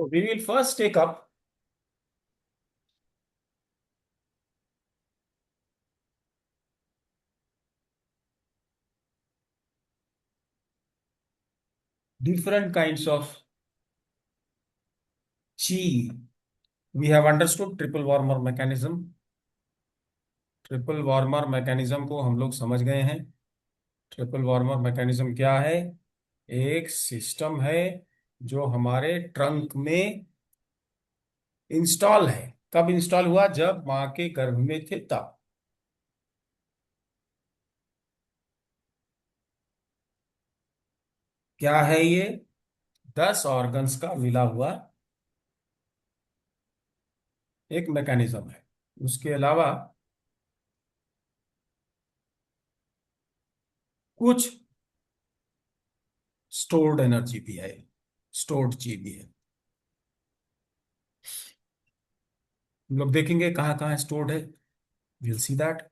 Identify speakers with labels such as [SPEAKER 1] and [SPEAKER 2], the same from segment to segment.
[SPEAKER 1] So we will first take up different kinds of chi. We have understood triple warmer mechanism. Triple warmer mechanism को हम लोग समझ गए हैं। Triple warmer mechanism क्या है? एक सिस्टम है जो हमारे ट्रंक में इंस्टॉल है। कब इंस्टॉल हुआ? जब माँ के गर्भ में थे तब। क्या है ये? 10 ऑर्गन्स का मिला हुआ एक मैकेनिज्म है। उसके अलावा कुछ स्टोर्ड एनर्जी भी है, स्टोर्ड ची भी है। हम लोग देखेंगे कहाँ कहाँ स्टोर्ड है। Will see that.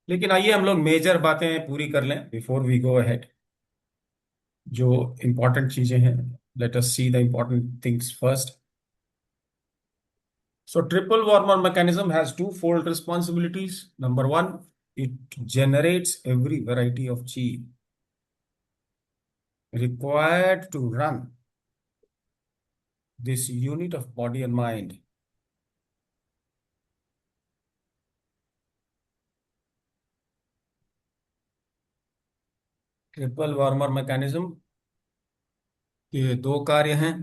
[SPEAKER 1] लेकिन आइए हम लोग मेजर बातें पूरी कर लें बिफोर वी गो अहेड। जो इंपॉर्टेंट चीजें हैं, late us see the important things first. So triple warmer mechanism has two-fold responsibilities. Number one, it generates every variety of chi required to run this unit of body and mind. Triple warmer mechanism के दो कार्य हैं।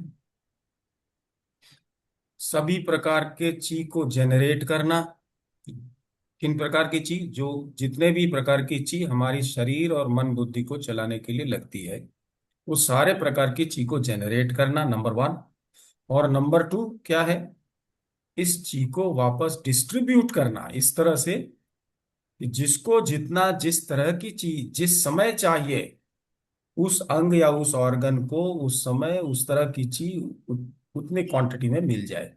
[SPEAKER 1] सभी प्रकार के ची को generate करना। किन प्रकार की ची? जो जितने भी प्रकार की ची हमारी शरीर और मन बुद्धि को चलाने के लिए लगती है, वो सारे प्रकार की ची को जेनरेट करना, नंबर वन। और नंबर टू क्या है? इस ची को वापस डिस्ट्रीब्यूट करना इस तरह से कि जिसको जितना जिस तरह की चीज जिस समय चाहिए, उस अंग या उस ऑर्गन को उस समय उस तरह की चीज उतनी क्वांटिटी में मिल जाए।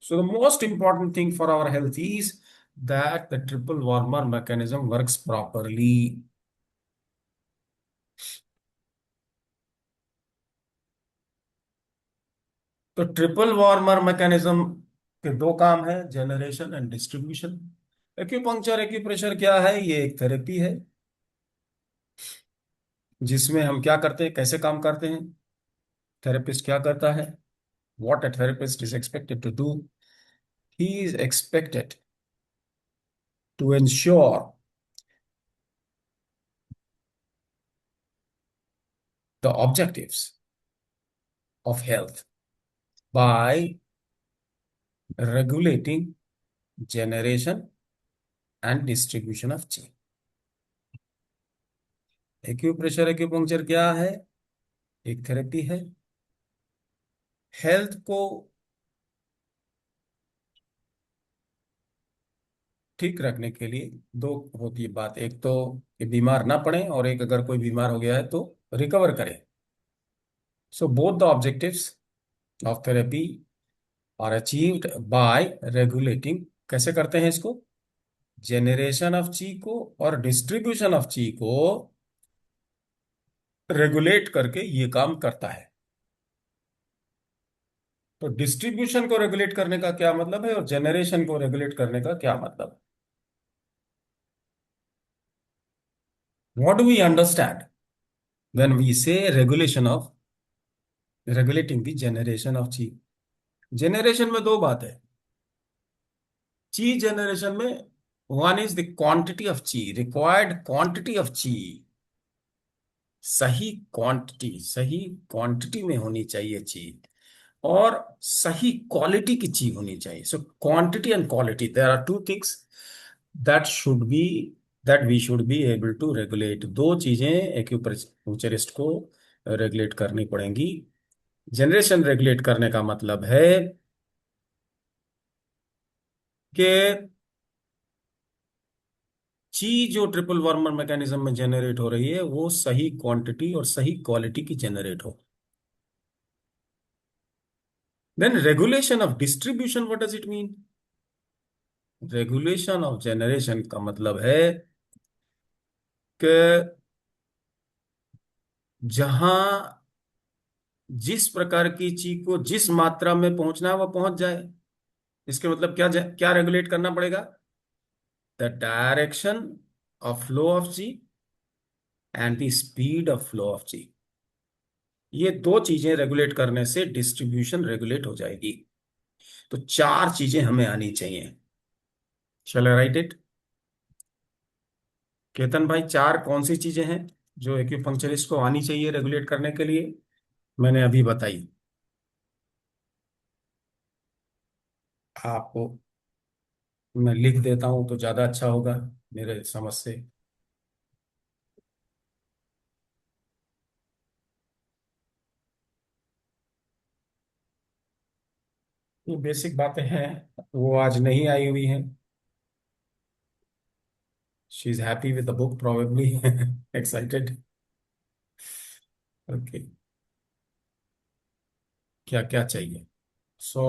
[SPEAKER 1] So the most important thing for our health is that the triple warmer mechanism works properly. तो ट्रिपल वार्मर मैकेनिज्म के दो काम है, generation and distribution. Acupuncture acupressure क्या है? ये एक थेरेपी है जिसमें हम क्या करते हैं, कैसे काम करते हैं, थेरेपिस्ट क्या करता है, what a therapist is expected to do. He is expected to ensure the objectives of health by regulating generation and distribution of chi. Acupressure acupuncture क्या है? एक थेरेपी है। हेल्थ को ठीक रखने के लिए दो होती है बात, एक तो कि बीमार ना पड़े, और एक अगर कोई बीमार हो गया है तो रिकवर करे। So both the objectives of therapy are achieved by regulating. कैसे करते हैं इसको? जेनरेशन ऑफ ची को और डिस्ट्रीब्यूशन ऑफ ची को रेगुलेट करके ये काम करता है। तो डिस्ट्रीब्यूशन को रेगुलेट करने का क्या मतलब है और जनरेशन को रेगुलेट करने का क्या मतलब? What do we understand when we say regulation of regulating the generation of chi? Generation में दो बात है। ची जनरेशन में one is the quantity of chi, required quantity of chi. सही क्वांटिटी में होनी चाहिए चीज, और सही क्वालिटी की चीज होनी चाहिए। So quantity and quality, there are two things that should be that we should be able to regulate. दो चीजें एक्यूपंक्चरिस्ट को रेगुलेट करनी पड़ेंगी। जनरेशन रेगुलेट करने का मतलब है कि चीज जो ट्रिपल वार्मर मैकेनिज्म में जनरेट हो रही है वो सही क्वांटिटी और सही क्वालिटी की जनरेट हो। Then regulation of distribution, what does it mean? Regulation of generation का मतलब है कि जहां जिस प्रकार की चीज को जिस मात्रा में पहुंचना है वो पहुंच जाए। इसके मतलब क्या क्या रेगुलेट करना पड़ेगा? The direction of flow of qi and the speed of flow of qi. ये दो चीजें रेगुलेट करने से डिस्ट्रीब्यूशन रेगुलेट हो जाएगी। तो चार चीजें हमें आनी चाहिए। चलो राइट इट। केतन भाई, चार कौन सी चीजें हैं जो एक्यूपंक्चरिस्ट को आनी चाहिए रेगुलेट करने के लिए? मैंने अभी बताई आपको। मैं लिख देता हूं तो ज्यादा अच्छा होगा मेरे समझ से। ये बेसिक बातें हैं, वो आज नहीं आई हुई हैं। She is happy with the book probably, excited. Okay, क्या क्या चाहिए? सो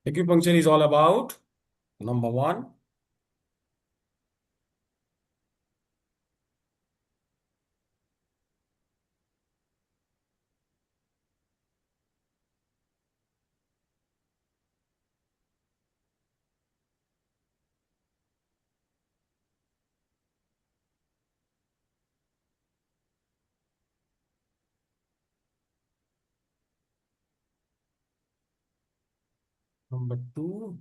[SPEAKER 1] acupuncture is all about, number one, number two,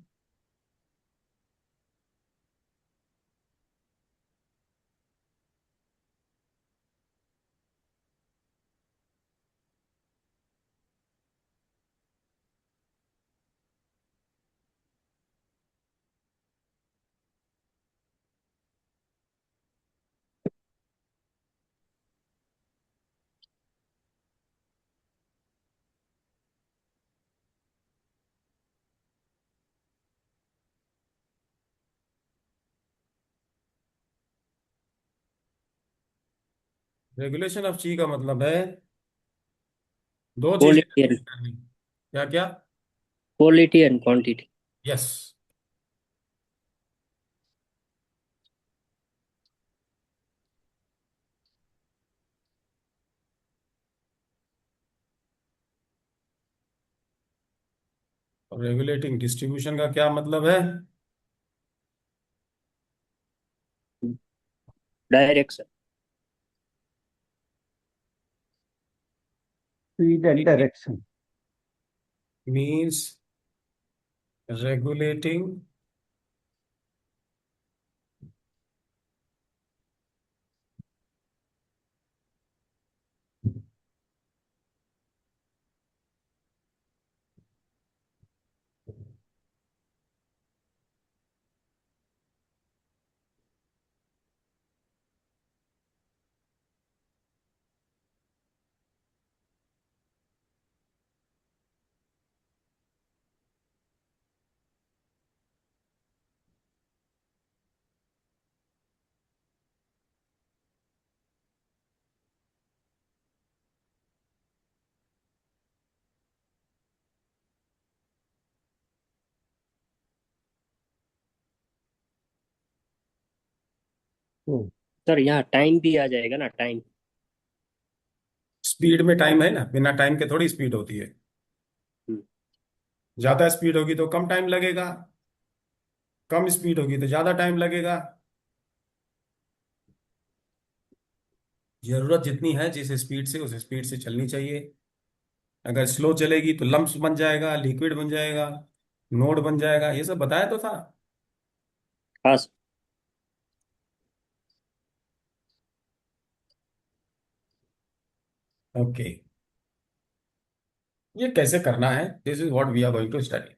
[SPEAKER 1] regulation of ची का मतलब है दो चीजें
[SPEAKER 2] क्वालिटी एंड
[SPEAKER 1] regulate करनी। क्या क्या?
[SPEAKER 2] Quality and quantity.
[SPEAKER 1] Yes. Regulating distribution का क्या मतलब है?
[SPEAKER 2] Direction.
[SPEAKER 3] Speed and direction.
[SPEAKER 1] Means regulating
[SPEAKER 2] sir यहाँ टाइम भी आ जाएगा ना, टाइम।
[SPEAKER 1] स्पीड में टाइम है ना, बिना टाइम के थोड़ी स्पीड होती है। ज्यादा स्पीड होगी तो कम टाइम लगेगा, कम स्पीड होगी तो ज्यादा टाइम लगेगा। जरूरत जितनी है जिस स्पीड से, उस स्पीड से चलनी चाहिए। अगर स्लो चलेगी तो लम्प्स बन जाएगा, लिक्विड बन जाएगा, नोड बन जाएगा। ये सब बताया तो था।
[SPEAKER 2] हाँ सर।
[SPEAKER 1] ओके, ये कैसे करना है, this is what we are going to study.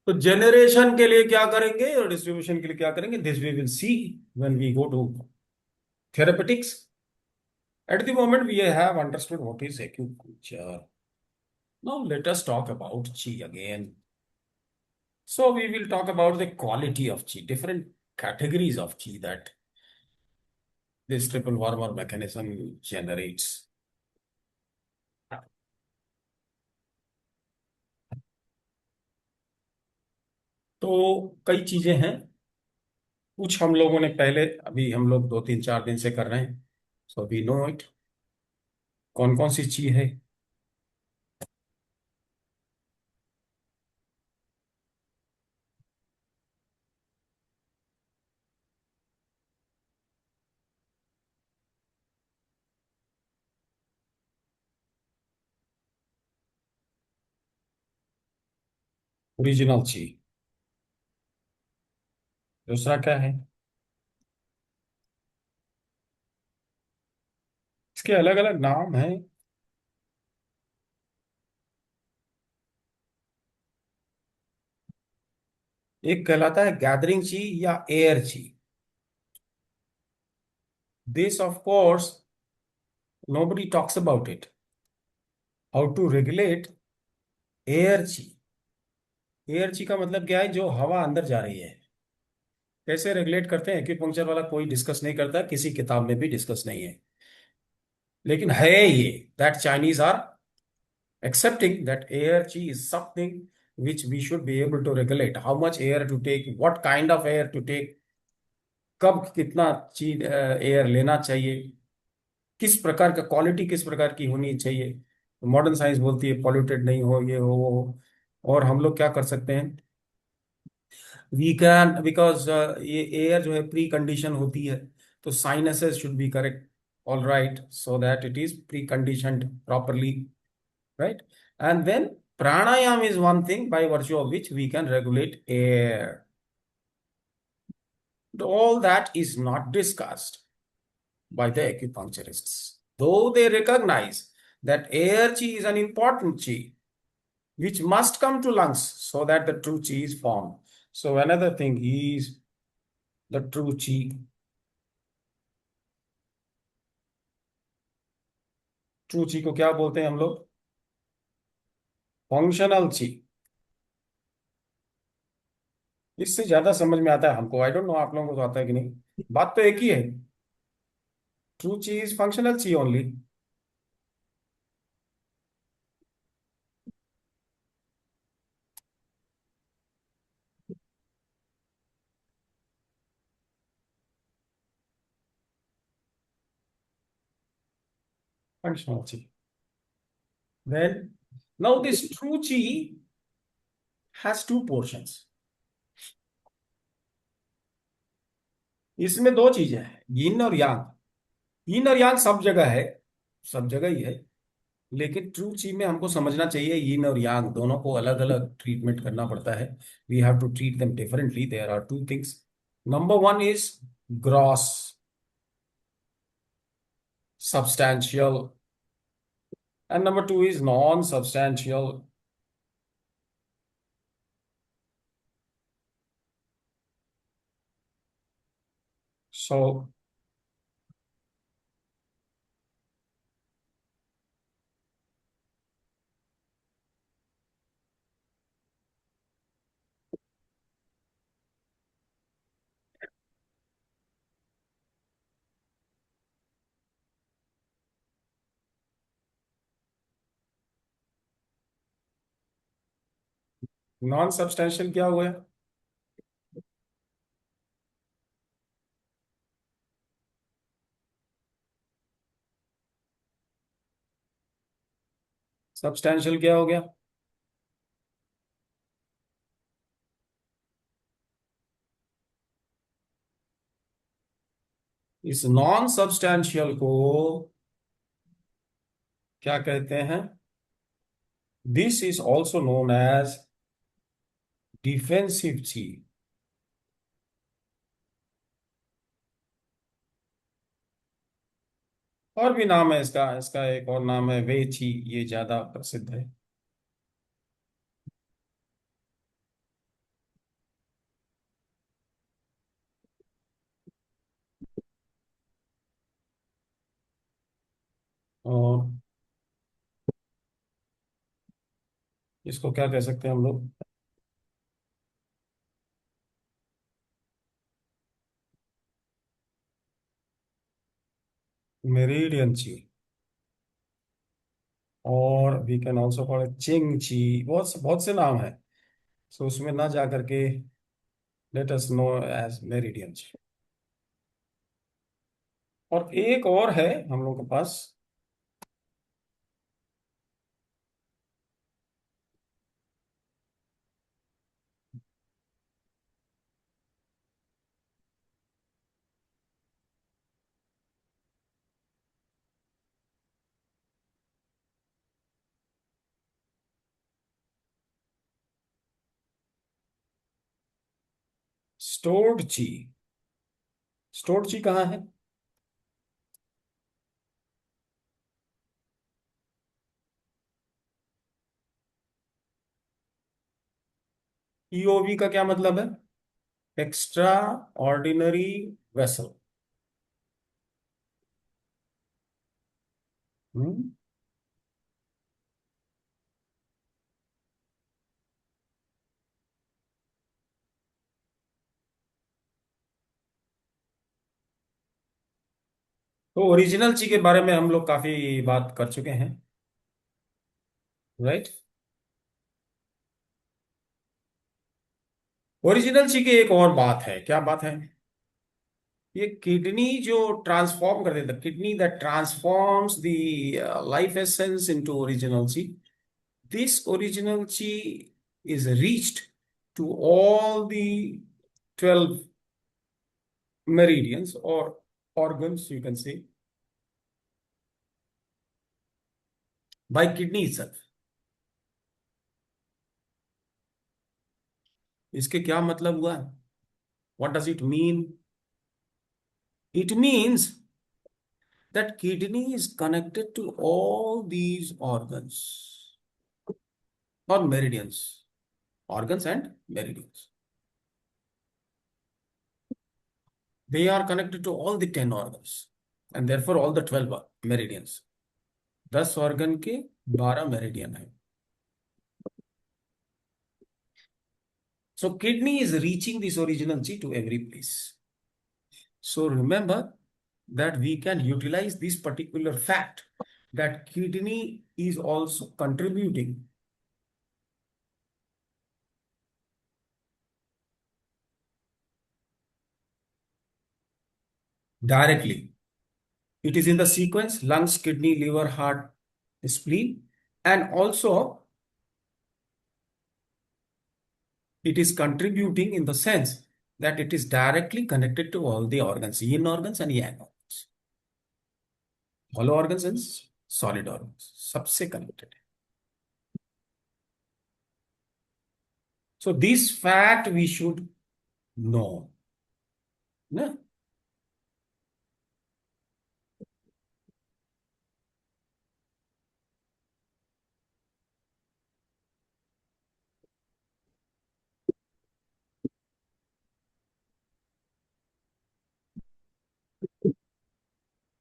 [SPEAKER 1] तो जेनरेशन के लिए क्या करेंगे और डिस्ट्रीब्यूशन के लिए क्या करेंगे, this we will see when we go to therapeutics. At the moment, we have understood what is acupuncture. Now, let us talk about Qi again. So, we will talk about the quality of Qi, different categories of Qi that this triple warmer mechanism generates. तो कई चीजें हैं, कुछ हम लोगों ने पहले, अभी हम लोग 2 3 4 दिन से कर रहे हैं. सो वी नो इट, कौन कौन सी ची है. ओरिजिनल ची. दूसरा क्या है, इसके अलग अलग नाम हैं. एक कहलाता है गैदरिंग ची या air chi. This of course nobody talks about it. How to regulate air chi. Air chi का मतलब क्या है, जो हवा अंदर जा रही है, कैसे रेगुलेट करते हैं एक्यूपंक्चर वाला कोई डिस्कस नहीं करता, किसी किताब में भी डिस्कस नहीं है. लेकिन है ये, that Chinese are accepting that air chi is something which we should be able to regulate. How much air to take, what kind of air to take, कब कितना चीज एयर लेना चाहिए, किस प्रकार का क्वालिटी किस प्रकार की होनी चाहिए. मॉडर्न साइंस बोलती है पॉल्यूटेड नहीं हो, ये हो वो हो. और हम लोग क्या कर सकते हैं, वी कैन, बिकॉज ये एयर जो है प्री कंडीशन होती है, तो sinuses should be correct, all right, so that it is pre conditioned properly, right? And then pranayam is one thing by virtue of which we can regulate air. All that is not discussed by the acupuncturists, though they recognize that air chi is an important chi which must come to lungs so that the true chi is formed. So another thing is the true chi. True ची को क्या बोलते हैं हम लोग, functional ची. इससे ज्यादा समझ में आता है हमको, आई डोंट नो आप लोगों को तो आता है कि नहीं. बात तो एक ही है, ट्रू ची इज फंक्शनल ची only. Functional chi. Then, now this true chi has two portions. इसमें दो चीजें हैं, यिन और यांग. यिन और यांग सब जगह है, सब जगह ही है. लेकिन ट्रू ची में हमको समझना चाहिए यिन और यांग दोनों को अलग अलग ट्रीटमेंट करना पड़ता है. We have to treat them differently. There are two things. Number one is gross substantial, and number two is non-substantial. So non substantial क्या हुआ है, सब्सटेंशियल क्या हो गया. इस नॉन सब्सटेंशियल को क्या कहते हैं, this is also known as defensive chi. और भी नाम है इसका, इसका एक और नाम है वे ची, ये ज्यादा प्रसिद्ध है. और इसको क्या कह सकते हैं हम लोग? मेरिडियन ची, और we can also call it ching chi. बहुत बहुत से नाम है, सो उसमें ना जा करके let us know as meridian chi. और एक और है हम लोग के पास, स्टोर्ड ची। स्टोर्ड ची कहाँ है? ईओवी का क्या मतलब है? Extra ordinary vessel. तो ओरिजिनल ची के बारे में हम लोग काफी बात कर चुके हैं, राइट? ओरिजिनल ची की एक और बात है, क्या बात है? ये किडनी जो ट्रांसफॉर्म कर देता, kidney that transforms the life essence into original chi, this original chi is reached to all the 12 meridians or organs, you can say, by kidney itself. इसके क्या मतलब हुआ? What does it mean? It means that kidney is connected to all these organs or meridians, organs and meridians. They are connected to all the 10 organs and therefore all the 12 meridians. 10 organ के 12 meridian है. So kidney is reaching this original chi to every place. So remember that we can utilize this particular fact that kidney is also contributing directly. It is in the sequence lungs, kidney, liver, heart, spleen, and also it is contributing in the sense that it is directly connected to all the organs, yin organs and yang organs, hollow organs and solid organs, सबसे connected है. So this fact we should know. ना?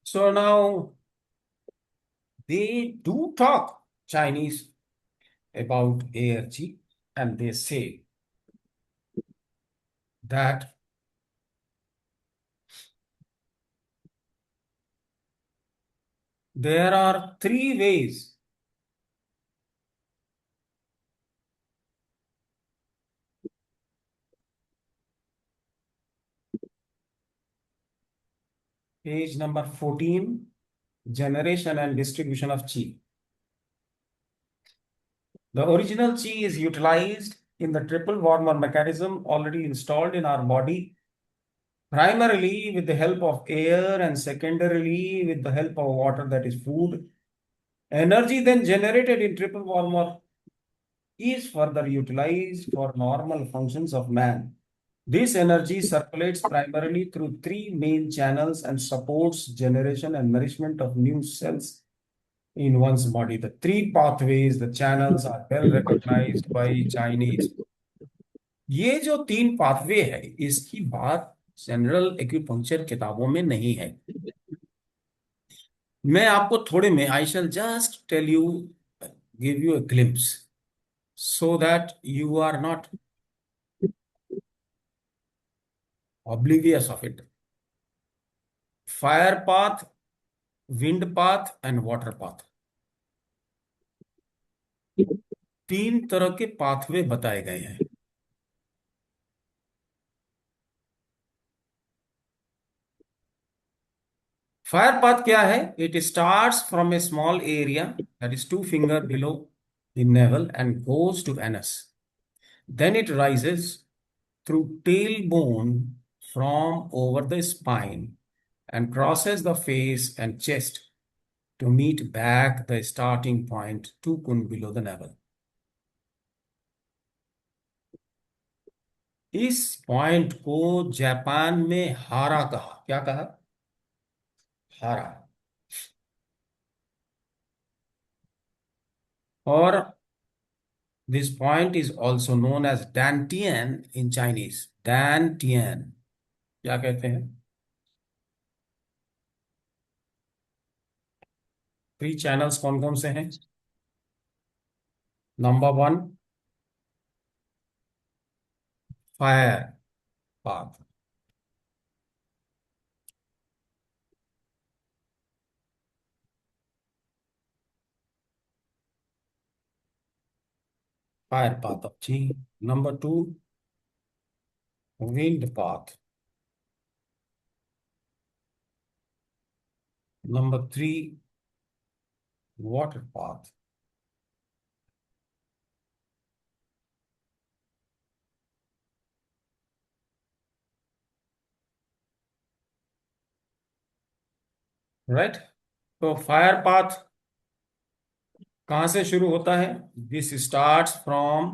[SPEAKER 1] So now they do talk Chinese about ARG, and they say that there are three ways. Page number 14, generation and distribution of qi. The original qi is utilized in the triple warmer mechanism already installed in our body, primarily with the help of air and secondarily with the help of water, that is food. Energy then generated in triple warmer is further utilized for normal functions of man. This energy circulates primarily through three main channels and supports generation and nourishment of new cells in one's body. The three pathways, the channels are well recognized by Chinese. ये जो तीन pathway है, इसकी बात general acupuncture किताबों में नहीं है. मैं आपको थोड़े में, I shall just tell you, give you a glimpse, so that you are not oblivious of it. Fire path, wind path and water path, तीन तरह के पाथवे बताए गए हैं। फायर पाथ क्या है? It starts from a small area that is 2 finger below the navel and goes to anus, then it rises through tailbone from over the spine and crosses the face and chest to meet back the starting point 2 kun below the navel. इस point को Japan में hara कहा। क्या कहा? Hara. और this point is also known as dantian in Chinese. Dantian क्या कहते हैं? थ्री चैनल्स कौन कौन से हैं? Number one, fire path. Fire path of qi. Number two, wind path. Number three, water path. Right. तो फायर पाथ कहां से शुरू होता है? This starts from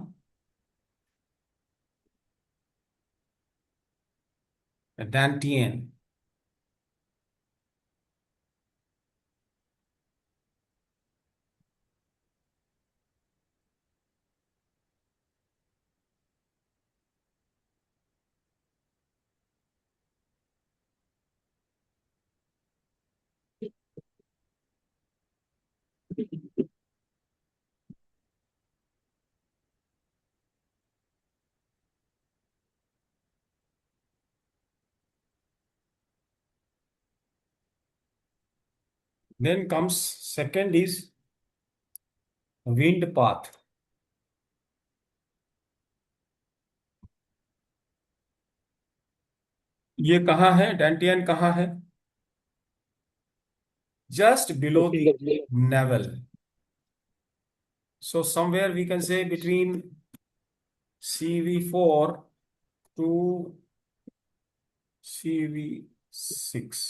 [SPEAKER 1] dantian. Then comes second is wind path. ये कहाँ है? डेंटियन कहाँ है? Just
[SPEAKER 2] two
[SPEAKER 1] below the
[SPEAKER 2] finger below.
[SPEAKER 1] navel. So somewhere we can say between CV4 to CV6.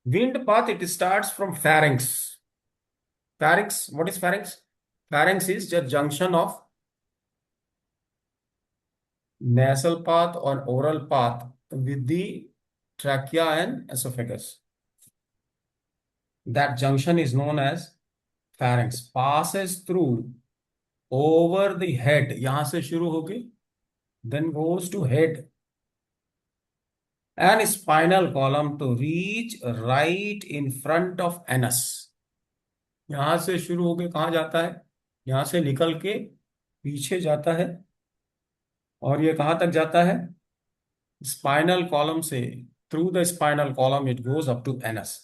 [SPEAKER 1] Wind path, it starts from pharynx. Pharynx, what is pharynx? Pharynx is the junction of nasal path or oral path with the trachea and esophagus. That junction is known as pharynx. Passes through over the head, यहां से शुरू होके then goes to head and spinal column to reach right in front of anus. यहां से शुरू होके कहाँ जाता है? यहां से निकल के पीछे जाता है और ये कहाँ तक जाता है? स्पाइनल कॉलम से, through the spinal column it goes up to anus,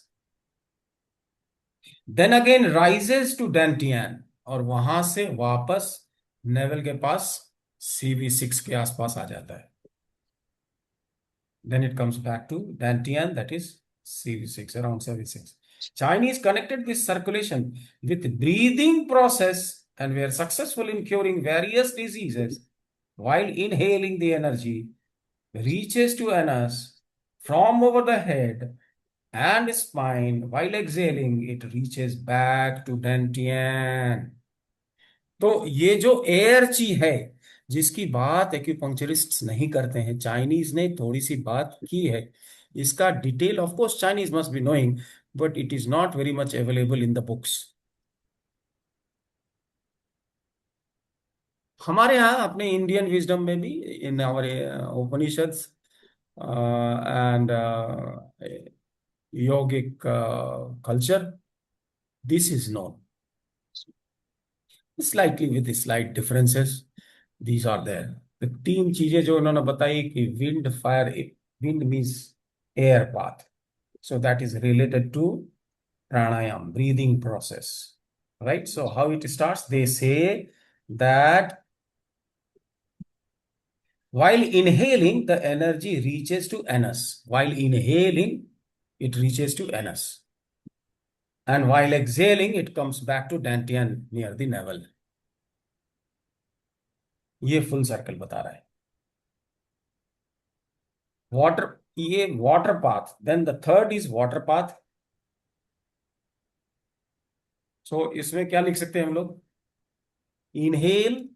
[SPEAKER 1] then again rises to dantian और वहां से वापस नेवल के पास CV6 के आसपास आ जाता है। Then it comes back to Dantian, that is CV6, around CV6. Chinese connected this circulation with breathing process and were successful in curing various diseases while inhaling the energy reaches to anus from over the head and spine, while exhaling it reaches back to Dantian. तो ये जो air ची है जिसकी बात एक्यूपंक्चरिस्ट्स नहीं करते हैं, चाइनीज ने थोड़ी सी बात की है। इसका detail of course Chinese must be knowing, but it is not very much available in the books. हमारे यहाँ अपने इंडियन विजडम में भी, in our Upanishads and yogic culture, this is known. Slightly with slight differences, these are there. The तीन चीजें जो उन्होंने बताई कि wind, fire, wind means air path. So that is related to pranayam, breathing process. Right? So how it starts? They say that while inhaling, the energy reaches to anus. While inhaling, it reaches to anus. And while exhaling, it comes back to dantian near the navel. ये full circle बता रहा है. Water, ये water path. Then the third is water path. So इसमें क्या लिख सकते हैं हम लोग? Inhale,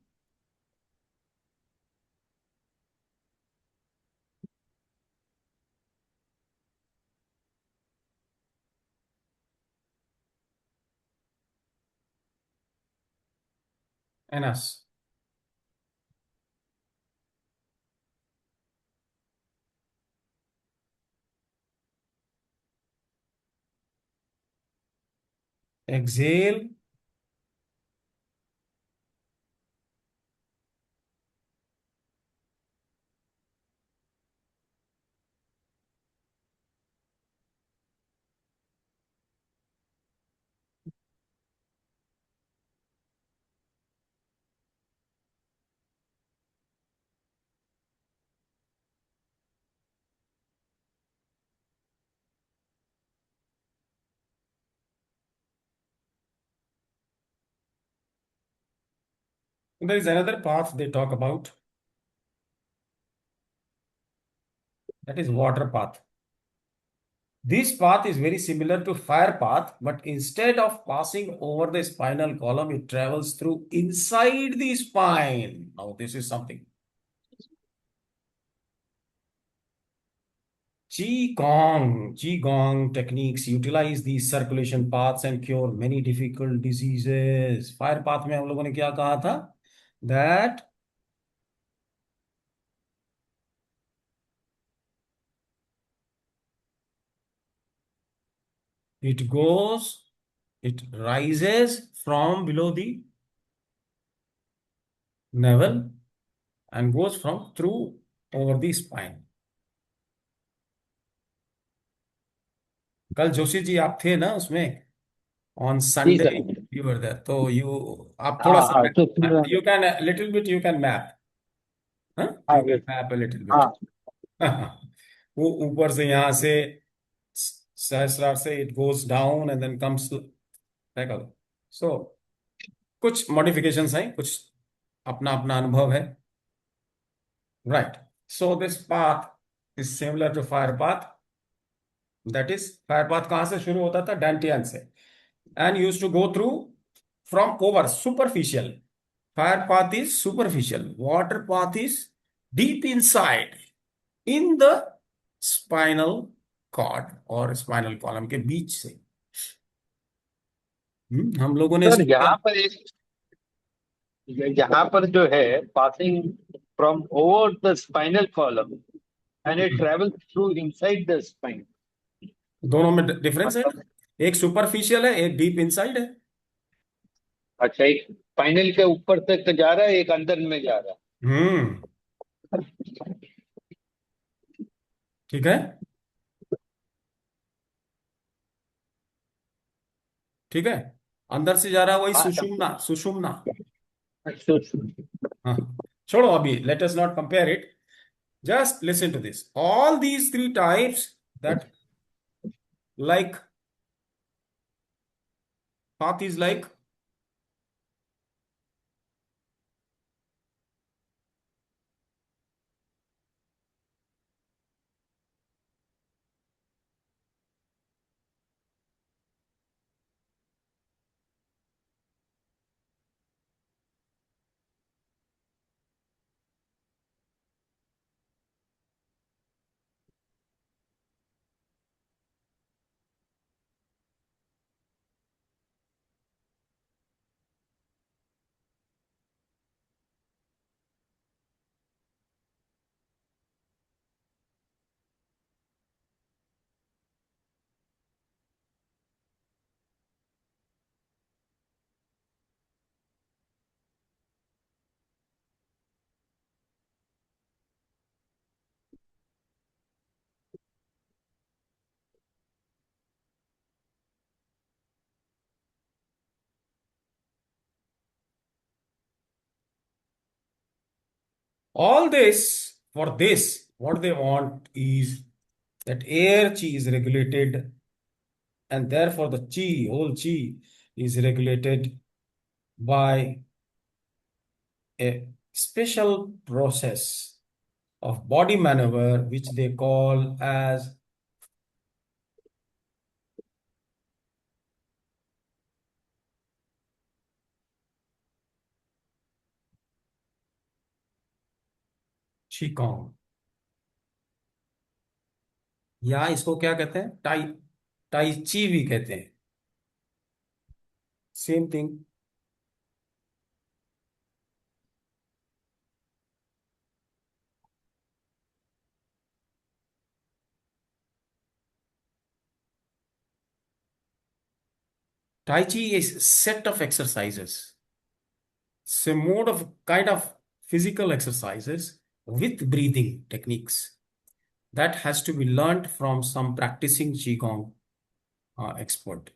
[SPEAKER 1] anus. Exhale, there is another path they talk about, that is water path. This path is very similar to fire path, but instead of passing over the spinal column, it travels through inside the spine. Now, this is something. Qigong techniques utilize these circulation paths and cure many difficult diseases. Fire path में हम लोगों ने क्या कहा था? That it goes, it rises from below the navel and goes from through over the spine. कल जोशी जी आप थे ना उसमें, ऑन
[SPEAKER 2] जी
[SPEAKER 1] Sunday
[SPEAKER 2] sir.
[SPEAKER 1] You were there, तो यू, आप थोड़ा
[SPEAKER 2] हाँ
[SPEAKER 1] सा,
[SPEAKER 2] हाँ, तो फिर
[SPEAKER 1] you can little bit, you can map, हाँ, यू
[SPEAKER 2] आगे।
[SPEAKER 1] Can map a little bit.
[SPEAKER 2] हाँ
[SPEAKER 1] वो ऊपर से यहाँ से सहस्रार से it goes down and then comes back up. So कुछ मॉडिफिकेशंस हैं, कुछ अपना अपना अनुभव है. Right. So this path is similar to fire path. That is, fire path कहाँ से शुरू होता था? डैंटियन से. And use to go through from over superficial. Fire path is superficial. Water path is deep inside in the spinal cord और spinal column के बीच से. हम लोगों ने
[SPEAKER 2] सर,
[SPEAKER 1] इसको,
[SPEAKER 2] यहाँ पर एक, यहाँ पर जो है passing from over the spinal column and it travel through inside the spine.
[SPEAKER 1] दोनों में डिफरेंस है ना.
[SPEAKER 2] मतलब
[SPEAKER 1] एक सुपरफिशियल है, एक डीप इनसाइड है.
[SPEAKER 2] अच्छा, एक स्पाइनल के ऊपर तक जा रहा है, एक अंदर में जा रहा
[SPEAKER 1] हम्म. ठीक है. ठीक है. अंदर से जा रहा है वही
[SPEAKER 2] है। हाँ
[SPEAKER 1] सुषुम्ना, सुषुम्ना.
[SPEAKER 2] अच्छा।
[SPEAKER 1] हाँ. छोड़ो अभी, let us not compare it. Just listen to this. All these three types, that like path is like, All this, for this, what they want is that air chi is regulated, and therefore the chi, whole chi, is regulated by a special process of body maneuver, which they call as qigong, या इसको क्या कहते हैं, tie, tie ची भी कहते हैं, same thing. Tai Chi is a set of exercises. It's a mode of kind of physical exercises with breathing techniques that has to be learned from some practicing Qigong expert,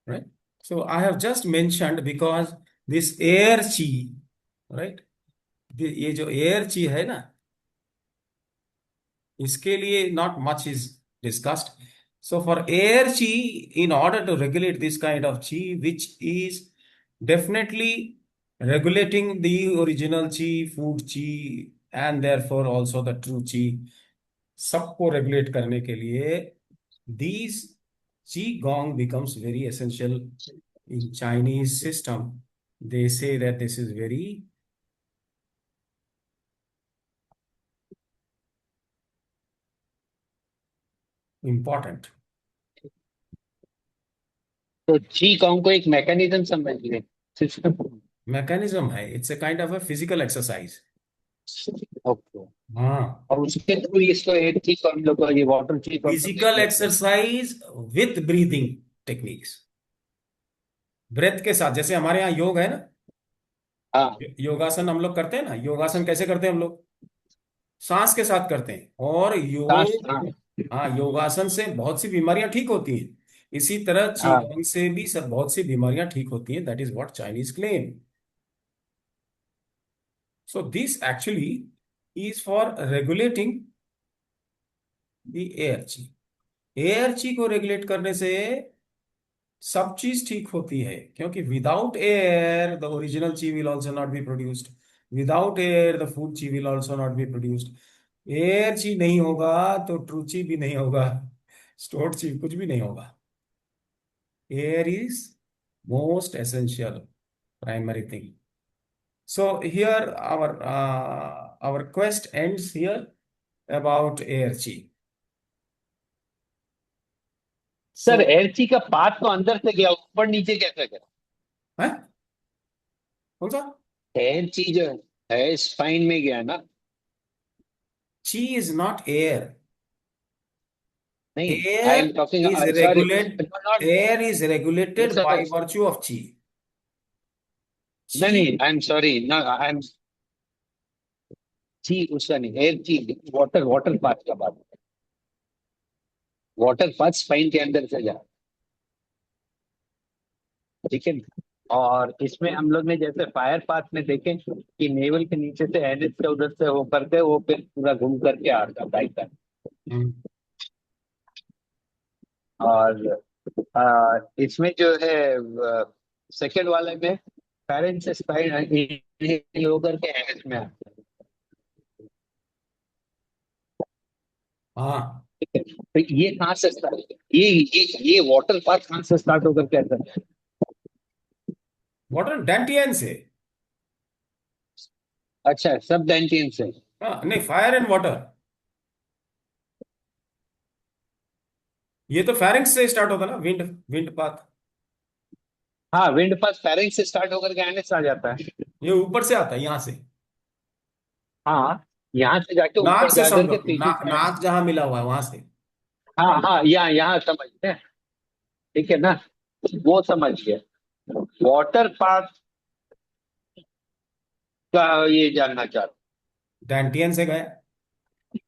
[SPEAKER 1] right? So I have just mentioned because this air chi, right? ये जो air chi है ना, इसके लिए not much is discussed. So for air chi, in order to regulate this kind of chi, which is definitely regulating the original chi, food chi, and therefore also the true chi, सबको regulate करने के लिए these chi gong becomes very essential in Chinese system. They say that this is very important.
[SPEAKER 2] तो ची Kong को एक mechanism समझ गए, सिस्टम।
[SPEAKER 1] Mechanism है, it's a kind of a physical exercise.
[SPEAKER 2] Okay.
[SPEAKER 1] हाँ,
[SPEAKER 2] और उसके थ्रू इसको एयर ची को हम लोग को, ये वाटर ची को हम लोग
[SPEAKER 1] फिजिकल
[SPEAKER 2] रेगुलेट करते
[SPEAKER 1] exercise with breathing techniques, breath के साथ, जैसे हमारे यहाँ योग है ना,
[SPEAKER 2] हैं। हाँ।
[SPEAKER 1] योगासन हम लोग करते हैं ना, योगासन कैसे करते हैं हम लोग, सांस के साथ करते हैं, और
[SPEAKER 2] सांस,
[SPEAKER 1] योग,
[SPEAKER 2] हाँ।
[SPEAKER 1] हाँ, योगासन से बहुत सी बीमारियां ठीक होती हैं, इसी तरह
[SPEAKER 2] हाँ।
[SPEAKER 1] चीगोंग से भी सब बहुत सी बीमारियां ठीक होती हैं, that is what Chinese claim. So this actually is for regulating the air chi. Air ची को रेगुलेट करने से सब चीज ठीक होती है, क्योंकि without air the original chi will also not be produced, without air the food chi will also not be produced. Air chi नहीं होगा तो ट्रू ची भी नहीं होगा, स्टोर्ड ची कुछ भी नहीं होगा। Air is most essential primary thing. So here our quest ends here about air chi.
[SPEAKER 2] Sir,
[SPEAKER 1] So,
[SPEAKER 2] air chi का पाथ तो अंदर से गया, ऊपर नीचे कैसे गया?
[SPEAKER 1] है कौन सा?
[SPEAKER 2] एयर ची जो है स्पाइन में गया ना?
[SPEAKER 1] Chi is not air.
[SPEAKER 2] नहीं, आई
[SPEAKER 1] Air
[SPEAKER 2] am talking,
[SPEAKER 1] is
[SPEAKER 2] sorry,
[SPEAKER 1] regulate.
[SPEAKER 2] Not,
[SPEAKER 1] Air is regulated by virtue of chi.
[SPEAKER 2] नहीं
[SPEAKER 1] Chi,
[SPEAKER 2] नहीं, आई एम सॉरी, ना आई एम, ची उसका नहीं, एयर ची वाटर, वाटर पाथ का बात, वाटर पाथ स्पाइन के अंदर से जा, ठीक है ना? और इसमें हम लोग ने जैसे फायर पाथ में देखे कि नेवल के नीचे से एनएच से उधर से वो करके वो फिर पूरा घूम करके आता बाइक का। और इसमें जो है सेकेंड वाले में पेरेंट्स से स्पाइन होकर के एनएच में आता है,
[SPEAKER 1] हाँ,
[SPEAKER 2] ठीक है? तो ये कहाँ से स्टार्ट, ये वाटर पाथ कहाँ से स्टार्ट होकर के आता है?
[SPEAKER 1] वाटर डेंटियन से।
[SPEAKER 2] अच्छा, सब डेंटियन से।
[SPEAKER 1] हाँ, नहीं, फायर एंड वाटर, ये तो फेरिंग्स से स्टार्ट होता है ना, विंड, विंड पाथ,
[SPEAKER 2] हाँ, विंड पाथ फेरिंग से स्टार्ट होकर के एनएच आ जाता है।
[SPEAKER 1] ये ऊपर से आता है यहाँ से,
[SPEAKER 2] हाँ, यहाँ से जाके ऊपर
[SPEAKER 1] नाक से
[SPEAKER 2] जाकर
[SPEAKER 1] समझो,
[SPEAKER 2] के तीसरी साइड।
[SPEAKER 1] नाक जहां मिला हुआ है वहां से।
[SPEAKER 2] हाँ हाँ, यहाँ यहाँ समझते हैं, ठीक है ना? वो समझ गया। वाटर पाथ का ये जानना चाहता
[SPEAKER 1] डेंटियन से गए,
[SPEAKER 2] हूँ।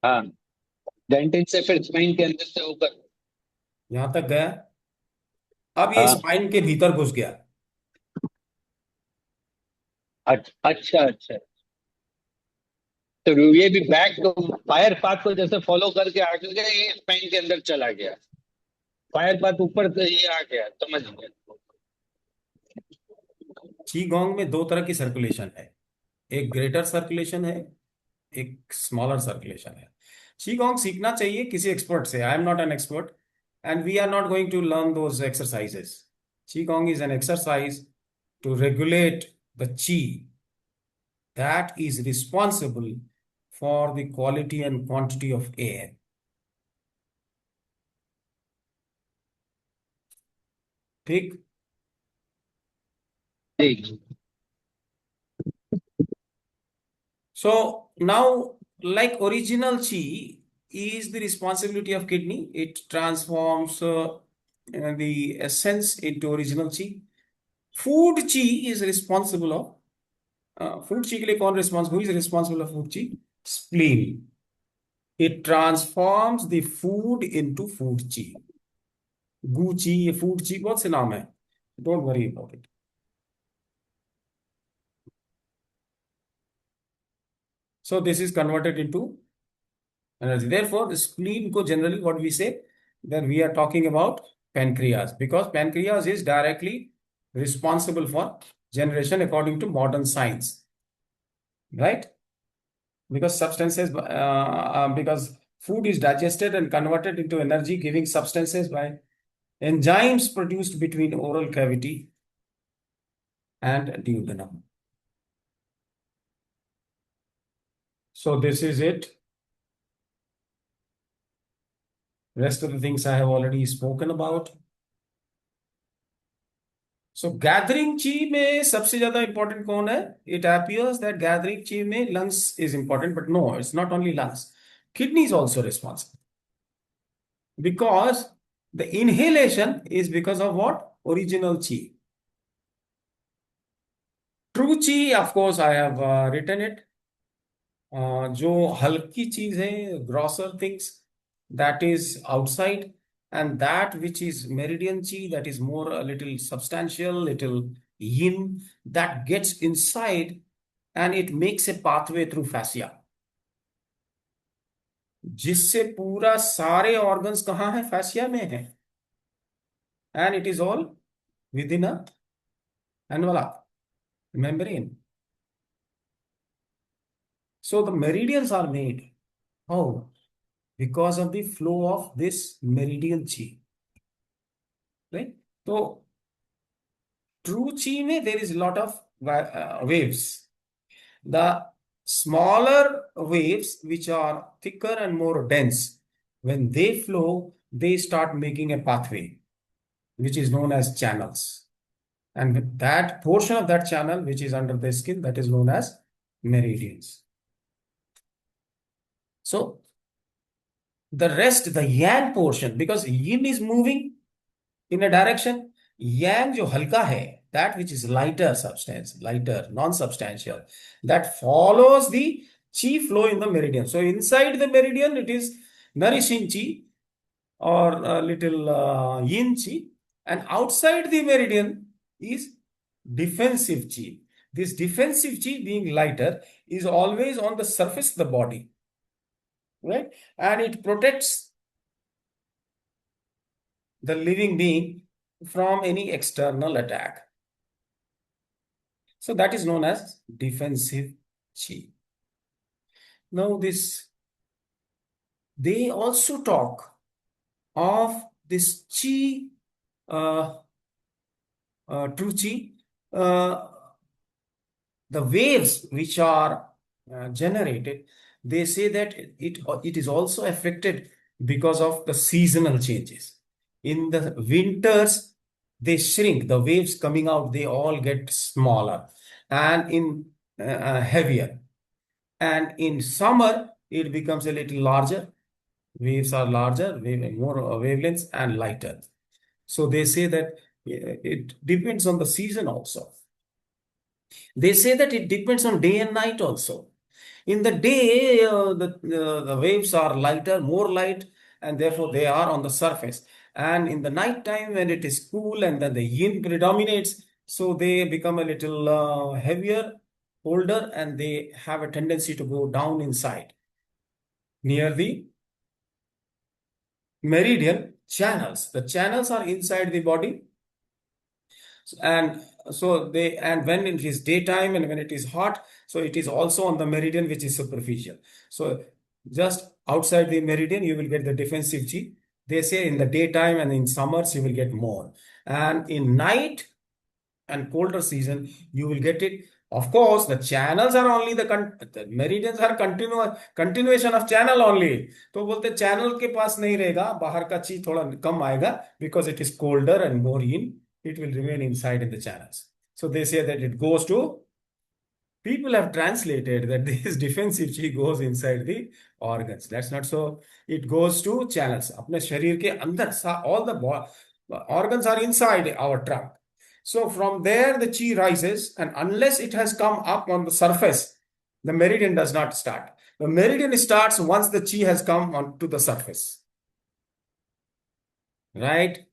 [SPEAKER 2] हाँ, डेंटिन से फिर स्पाइन के अंदर से होकर।
[SPEAKER 1] यहां तक गया, अब ये
[SPEAKER 2] हाँ
[SPEAKER 1] स्पाइन के भीतर घुस गया,
[SPEAKER 2] अच्छा अच्छा। तो ये भी बैक फायर पाथ को जैसे फॉलो करके आगे गए, ये स्पाइन के अंदर चला गया। फायर पाथ ऊपर से ये आ गया, समझ गया।
[SPEAKER 1] ची गोंग में दो तरह की सर्कुलेशन है, एक ग्रेटर सर्कुलेशन है, एक स्मॉलर सर्कुलेशन है। ची गोंग सीखना चाहिए किसी एक्सपर्ट से। I am not an expert and we are not going to learn those exercises. Chi gong is an exercise to regulate the chi that is responsible for the quality and quantity of air. ठीक।
[SPEAKER 2] ठीक।
[SPEAKER 1] So now, like original chi is the responsibility of kidney. It transforms the essence into original chi. Food chi is responsible of food chi के लिए कौन responsible? Who is responsible of food chi? Spleen. It transforms the food into food chi. गूची, ये food ची, बहुत से नाम है, don't worry about it. So this is converted into energy. Therefore the spleen को generally what we say, then we are talking about pancreas, because pancreas is directly responsible for generation according to modern science, right? Because because food is digested and converted into energy giving substances by enzymes produced between oral cavity and duodenum. So this is it. Rest of the things I have already spoken about. So gathering chi में सबसे ज्यादा important कौन है? It appears that gathering chi में lungs is important, but no, it's not only lungs. Kidney is also responsible because the inhalation is because of what? Original chi. True chi, of course, I have written it. जो हल्की चीज है, grosser things, that is outside, and that which is meridian chi, that is more a little substantial, little yin, that gets inside and it makes a pathway through fascia, जिससे पूरा सारे organs कहाँ है? fascia में है, and it is all within a envelope, membrane. So the meridians are made. How? Because of the flow of this meridian chi, right? So true chi में there is a lot of waves. The smaller waves, which are thicker and more dense, when they flow, they start making a pathway, which is known as channels. And that portion of that channel, which is under the skin, that is known as meridians. So the rest, the yang portion, because yin is moving in a direction, yang जो हल्का है, that which is lighter substance, lighter, non-substantial, that follows the chi flow in the meridian. So inside the meridian, it is nourishing chi or a little yin chi, and outside the meridian is defensive chi. This defensive chi, being lighter, is always on the surface of the body, right? And it protects the living being from any external attack. So that is known as defensive chi. Now they also talk of this chi, uh, true chi, uh, the waves which are generated. They say that it is also affected because of the seasonal changes. In the winters, they shrink, the waves coming out, they all get smaller and in heavier. And in summer, it becomes a little larger. Waves are larger, more wavelengths and lighter. So they say that it depends on the season also. They say that it depends on day and night also. In the day, the waves are lighter, more light, and therefore they are on the surface. And in the night time, when it is cool and then the yin predominates, so they become a little heavier colder and they have a tendency to go down inside near the meridian channels. The channels are inside the body, and so they, and when it is daytime and when it is hot, so it is also on the meridian which is superficial. So just outside the meridian you will get the defensive chi. They say in the daytime and in summers you will get more, and in night and colder season you will get it. Of course the channels are only the meridians are continuation of channel only. तो बोलते channel के पास नहीं रहेगा, बाहर का ची थोड़ा कम आएगा, because it is colder and more in, it will remain inside in the channels. So they say that it goes to, people have translated that this defensive chi goes inside the organs. That's not so. It goes to channels. अपने शरीर के अंदर all the organs are inside our trunk. So from there the chi rises, and unless it has come up on the surface, the meridian does not start. The meridian starts once the chi has come onto the surface. Right?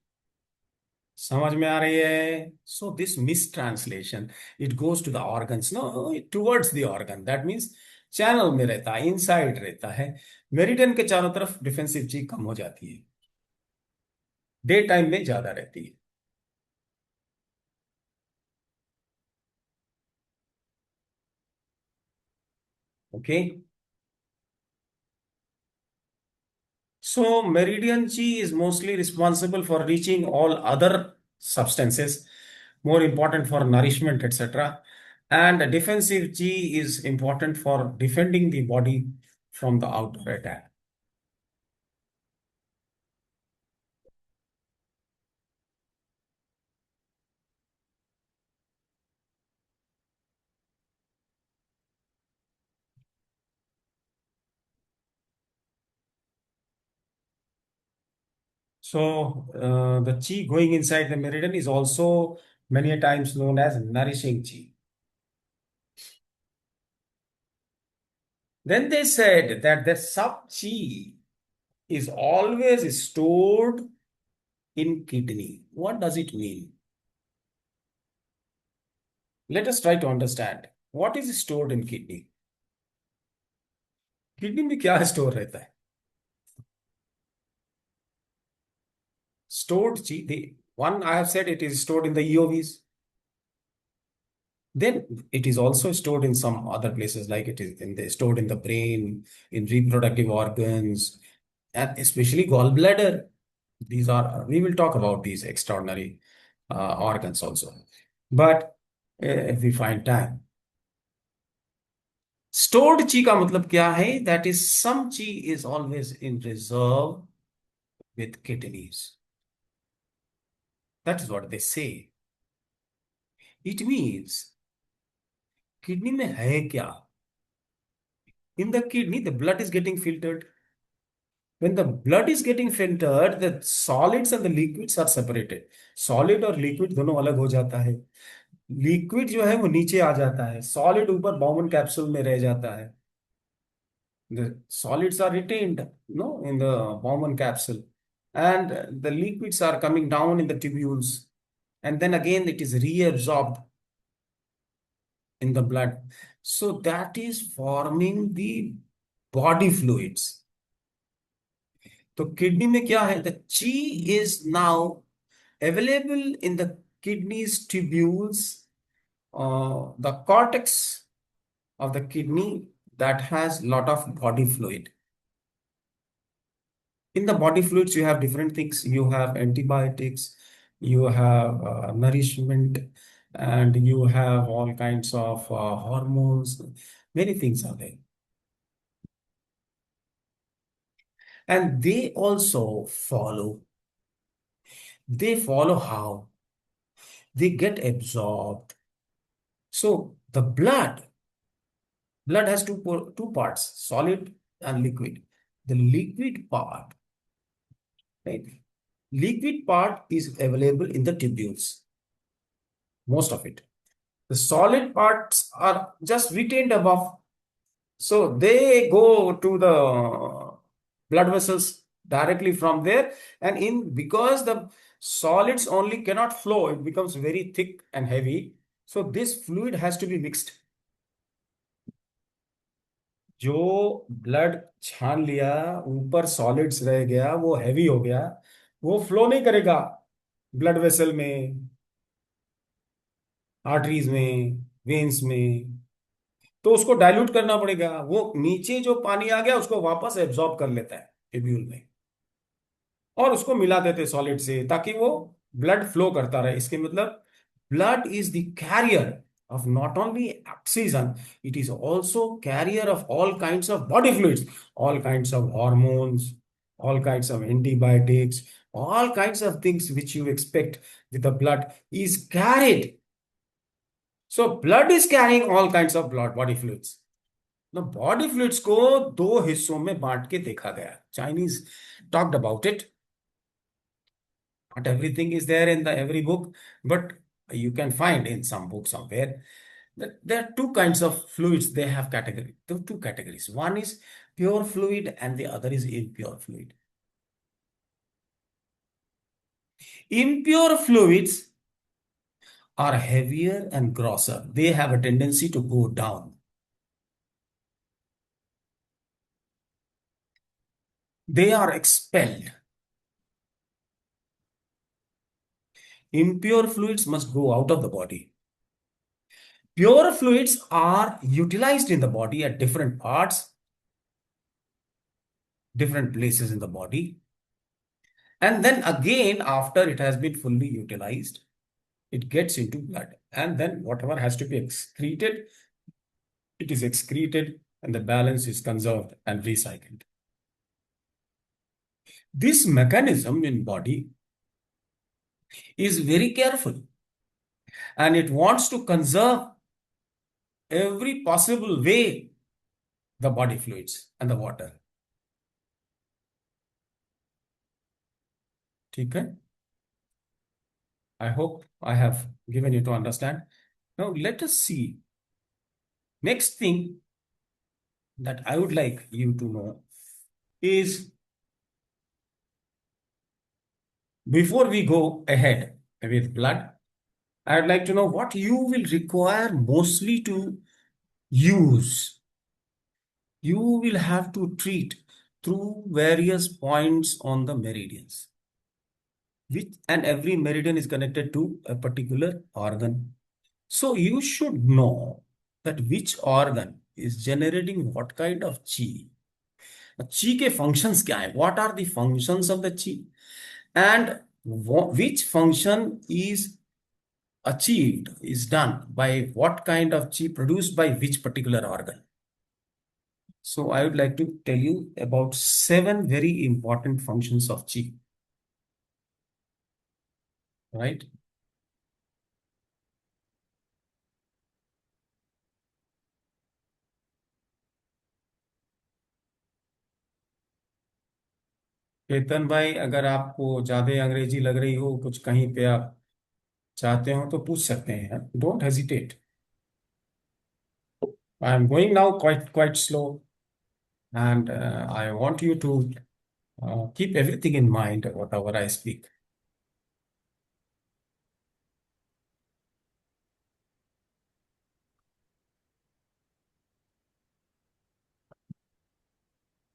[SPEAKER 1] समझ में आ रही है? So this mistranslation, it goes to the organs. No, towards the organ. That means channel में रहता है, inside रहता है. Meridian के चारों तरफ डिफेंसिव ची कम हो जाती है, डे टाइम में ज्यादा रहती है. Okay. So meridian chi is mostly responsible for reaching all other substances, more important for nourishment, etc. And defensive chi is important for defending the body from the outer attack. So the chi going inside the meridian is also many a times known as nourishing chi. Then they said that the sub chi is always stored in kidney. What does it mean? Let us try to understand. What is stored in kidney? Kidney में क्या store रहता है? Stored chi, the one I have said, it is stored in the EOVs. Then it is also stored in some other places, like it is stored in the brain, in reproductive organs, and especially gallbladder. These are, we will talk about these extraordinary organs also. But if we find time. Stored chi का मतलब क्या है? That is, some chi is always in reserve with kidneys. That is what they say. It means kidney में है क्या? In the kidney, the blood is getting filtered. When the blood is getting filtered, the solids and the liquids are separated. Solid और liquid दोनों अलग हो जाता है. Liquid जो है वो नीचे आ जाता है, सॉलिड ऊपर बाउमन कैप्सूल में रह जाता है. The solids are retained, no, in the Bowman capsule, and the liquids are coming down in the tubules, and then again it is reabsorbed in the blood. So that is forming the body fluids. तो kidney में क्या है? The chi is now available in the kidney's tubules, the cortex of the kidney that has lot of body fluid. In the body fluids, you have different things. You have antibiotics, you have nourishment, and you have all kinds of hormones. Many things are there. And they also follow. They follow how? They get absorbed. So the blood has two parts, solid and liquid. The liquid part, right? Liquid part is available in the tubules, most of it. The solid parts are just retained above. So they go to the blood vessels directly from there. And because the solids only cannot flow, it becomes very thick and heavy. So this fluid has to be mixed. जो blood छान लिया, ऊपर solids रह गया, वो heavy हो गया, वो फ्लो नहीं करेगा ब्लड वेसल में, आर्टरीज में, वेन्स में। तो उसको डाइल्यूट करना पड़ेगा, वो नीचे जो पानी आ गया उसको वापस एब्जॉर्ब कर लेता है ट्यूब्यूल में, और उसको मिला देते सॉलिड से ताकि वो ब्लड फ्लो करता रहे। इसके मतलब blood is the carrier of not only oxygen, it is also carrier of all kinds of body fluids, all kinds of hormones, all kinds of antibiotics, all kinds of things which you expect with the blood is carried. So blood is carrying all kinds of blood body fluids. Now body fluids को दो हिस्सों में बांट के देखा गया। Chinese talked about it. Not everything is there in the every book, but you can find in some book somewhere that there are two kinds of fluids. They have category, two categories. One is pure fluid and the other is impure fluid. Impure fluids are heavier and grosser. They have a tendency to go down. They are expelled. Impure fluids must go out of the body. Pure fluids are utilized in the body at different parts, different places in the body. And then again, after it has been fully utilized, it gets into blood. And then whatever has to be excreted, it is excreted and the balance is conserved and recycled. This mechanism in body is very careful and it wants to conserve every possible way the body fluids and the water. ठीक है? I hope I have given you to understand. Now let us see. Next thing that I would like you to know is, before we go ahead with blood, I'd like to know what you will require mostly to use. You will have to treat through various points on the meridians, which and every meridian is connected to a particular organ. So you should know that which organ is generating what kind of chi. Chi के functions क्या है? What are the functions of the chi? And which function is achieved, is done by what kind of chi produced by which particular organ. So I would like to tell you about 7 very important functions of chi, right? Ketan भाई, अगर आपको ज्यादा अंग्रेजी लग रही हो, कुछ कहीं पे आप चाहते हो तो पूछ सकते हैं, don't hesitate. I am going now quite slow and I want you to keep everything in mind whatever I speak.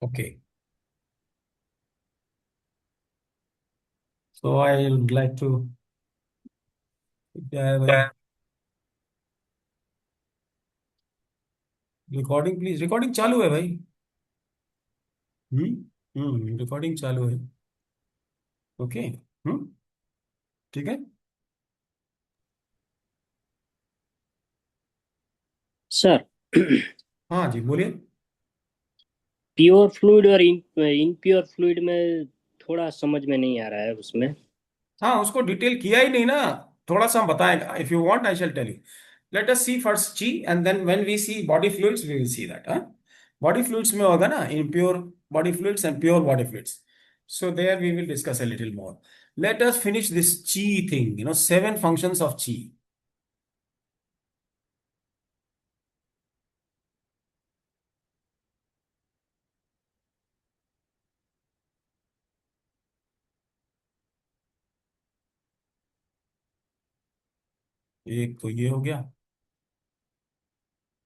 [SPEAKER 1] Okay. So I would like to recording please, recording चालू है भाई। रिकॉर्डिंग चालू है। ओके। हम्म। ठीक है।
[SPEAKER 3] Sir,
[SPEAKER 1] हाँ जी, बोलिए।
[SPEAKER 3] Pure fluid और इनप्योर फ्लूइड में थोड़ा समझ में नहीं आ रहा है उसमें।
[SPEAKER 1] हाँ, उसको डिटेल किया ही नहीं ना, थोड़ा सा हम बताएंगे। If you want I shall tell you. Let us see first chi and then when we see body fluids we will see that. हाँ, बॉडी फ्लूइड्स में होगा ना impure body fluids and pure body fluids. So there we will discuss a little more. Let us finish this chi thing, 7 functions of chi. एक तो ये हो गया,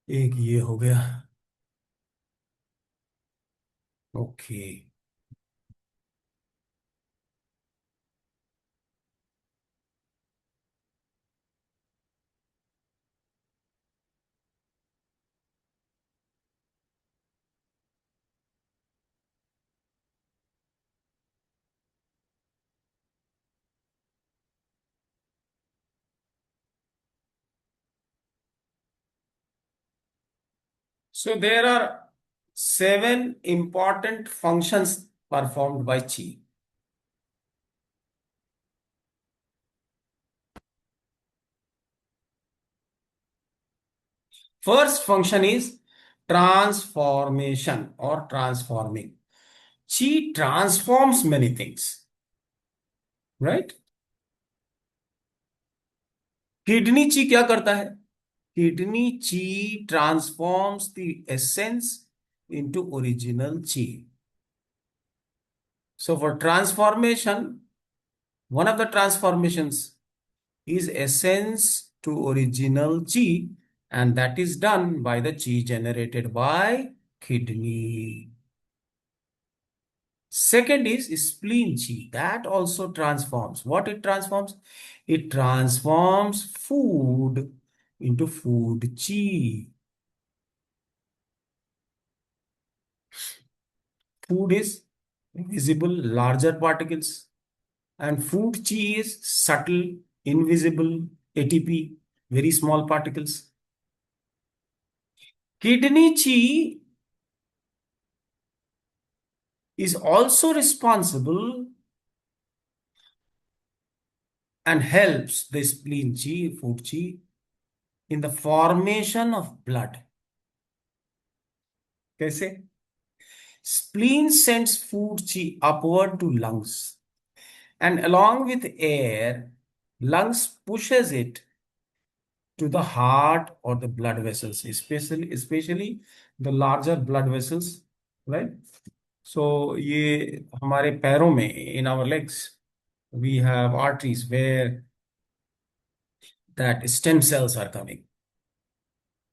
[SPEAKER 1] एक ये हो गया, okay. So there are 7 important functions performed by chi. First function is transformation or transforming. Chi transforms many things, right? Kidney ची क्या करता है? किडनी ची transforms the essence into original chi. So for transformation, one of the transformations is essence to original chi, and that is done by the chi generated by kidney. Second is spleen chi. That also transforms. What it transforms? It transforms food into food chi. Food is visible, larger particles, and food chi is subtle, invisible, ATP, very small particles. Kidney chi is also responsible and helps the spleen chi, food chi, in the formation of blood. कैसे? Spleen sends food chi upward to lungs, and along with air, lungs pushes it to the heart or the blood vessels, especially the larger blood vessels, right? So ये हमारे पैरों में, in our legs, we have arteries where that stem cells are coming.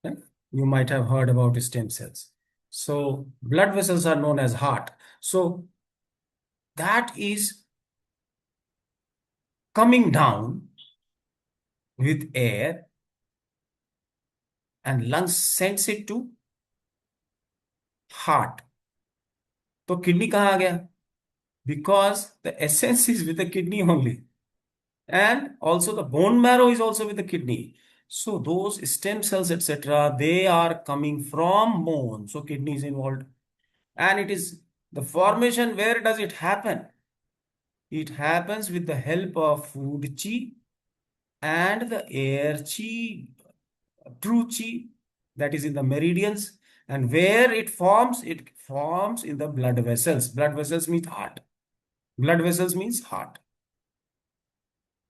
[SPEAKER 1] Right? You might have heard about stem cells. So blood vessels are known as heart. So that is coming down with air, and lungs sends it to heart. तो kidney कहाँ आ गया? Because the essence is with the kidney only, and also the bone marrow is also with the kidney. So those stem cells, etc., they are coming from bone. So kidney is involved, and it is the formation. Where does it happen? It happens with the help of food chi and the air chi, true chi, that is in the meridians. And where it forms in the blood vessels. Blood vessels means heart. Blood vessels means heart.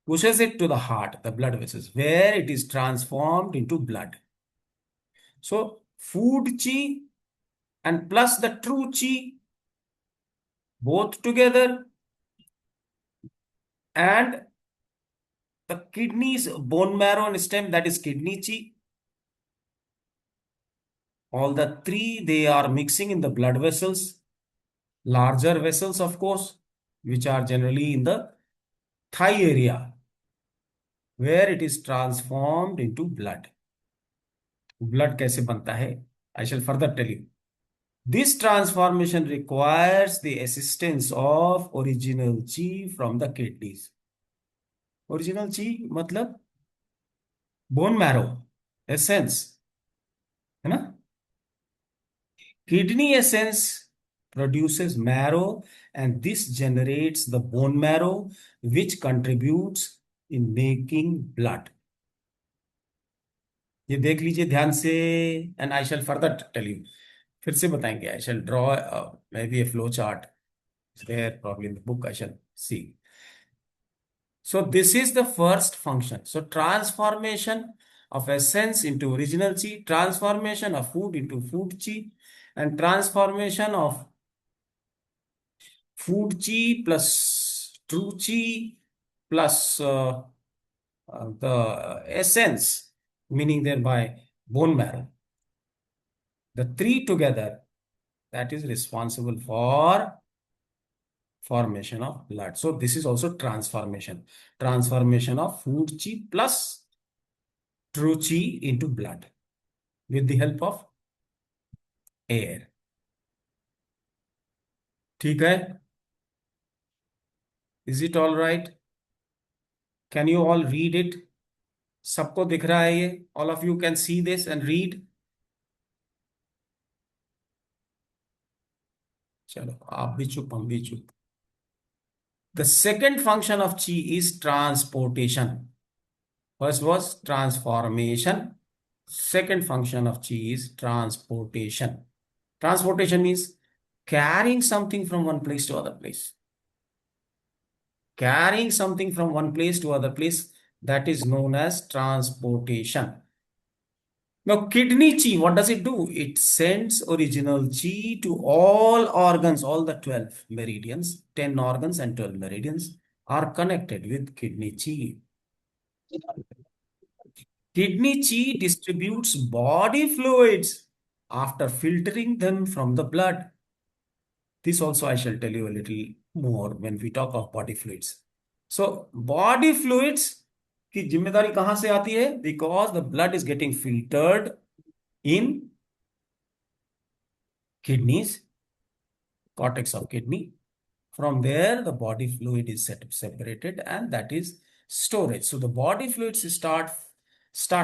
[SPEAKER 1] Pushes it to the heart, the blood vessels, where it is transformed into blood. So food chi and plus the true chi, both together, and the kidneys, bone marrow and stem, that is kidney chi. All the three, they are mixing in the blood vessels, larger vessels, of course, which are generally in the thigh area, where it is transformed into blood. Blood कैसे बनता है? I shall further tell you. This transformation requires the assistance of original chi from the kidneys. Original chi मतलब bone marrow, essence, है ना? Kidney essence produces marrow, and this generates the bone marrow, which contributes in making blood. ये देख लीजिए ध्यान से, and I shall further tell you. फिर से बताएंगे. I shall draw maybe a flow chart. It's there probably in the book. I shall see. So this is the first function. So transformation of essence into original chi, transformation of food into food chi, and transformation of food chi plus true chi plus the essence, meaning thereby bone marrow. The three together that is responsible for formation of blood. So this is also transformation of food chi plus true chi into blood with the help of air. ठीक है? Is it all right? Can you all read it? सबको दिख रहा है ये? All of you can see this and read. चलो, आप भी चुप, हम भी चुप. The second function of chi is transportation. First was transformation. Second function of chi is transportation. Transportation means carrying something from one place to other place. Carrying something from one place to other place, that is known as transportation. Now, kidney chi, what does it do? It sends original chi to all organs, all the 12 meridians, 10 organs and 12 meridians are connected with kidney chi. Kidney chi distributes body fluids after filtering them from the blood. This also I shall tell you a little more when we talk of body fluids. So, body fluids की जिम्मेदारी कहां से आती है? Because the blood is getting filtered in kidneys, cortex of kidney. From there, the body fluid is separated, and that is storage. So the body fluids start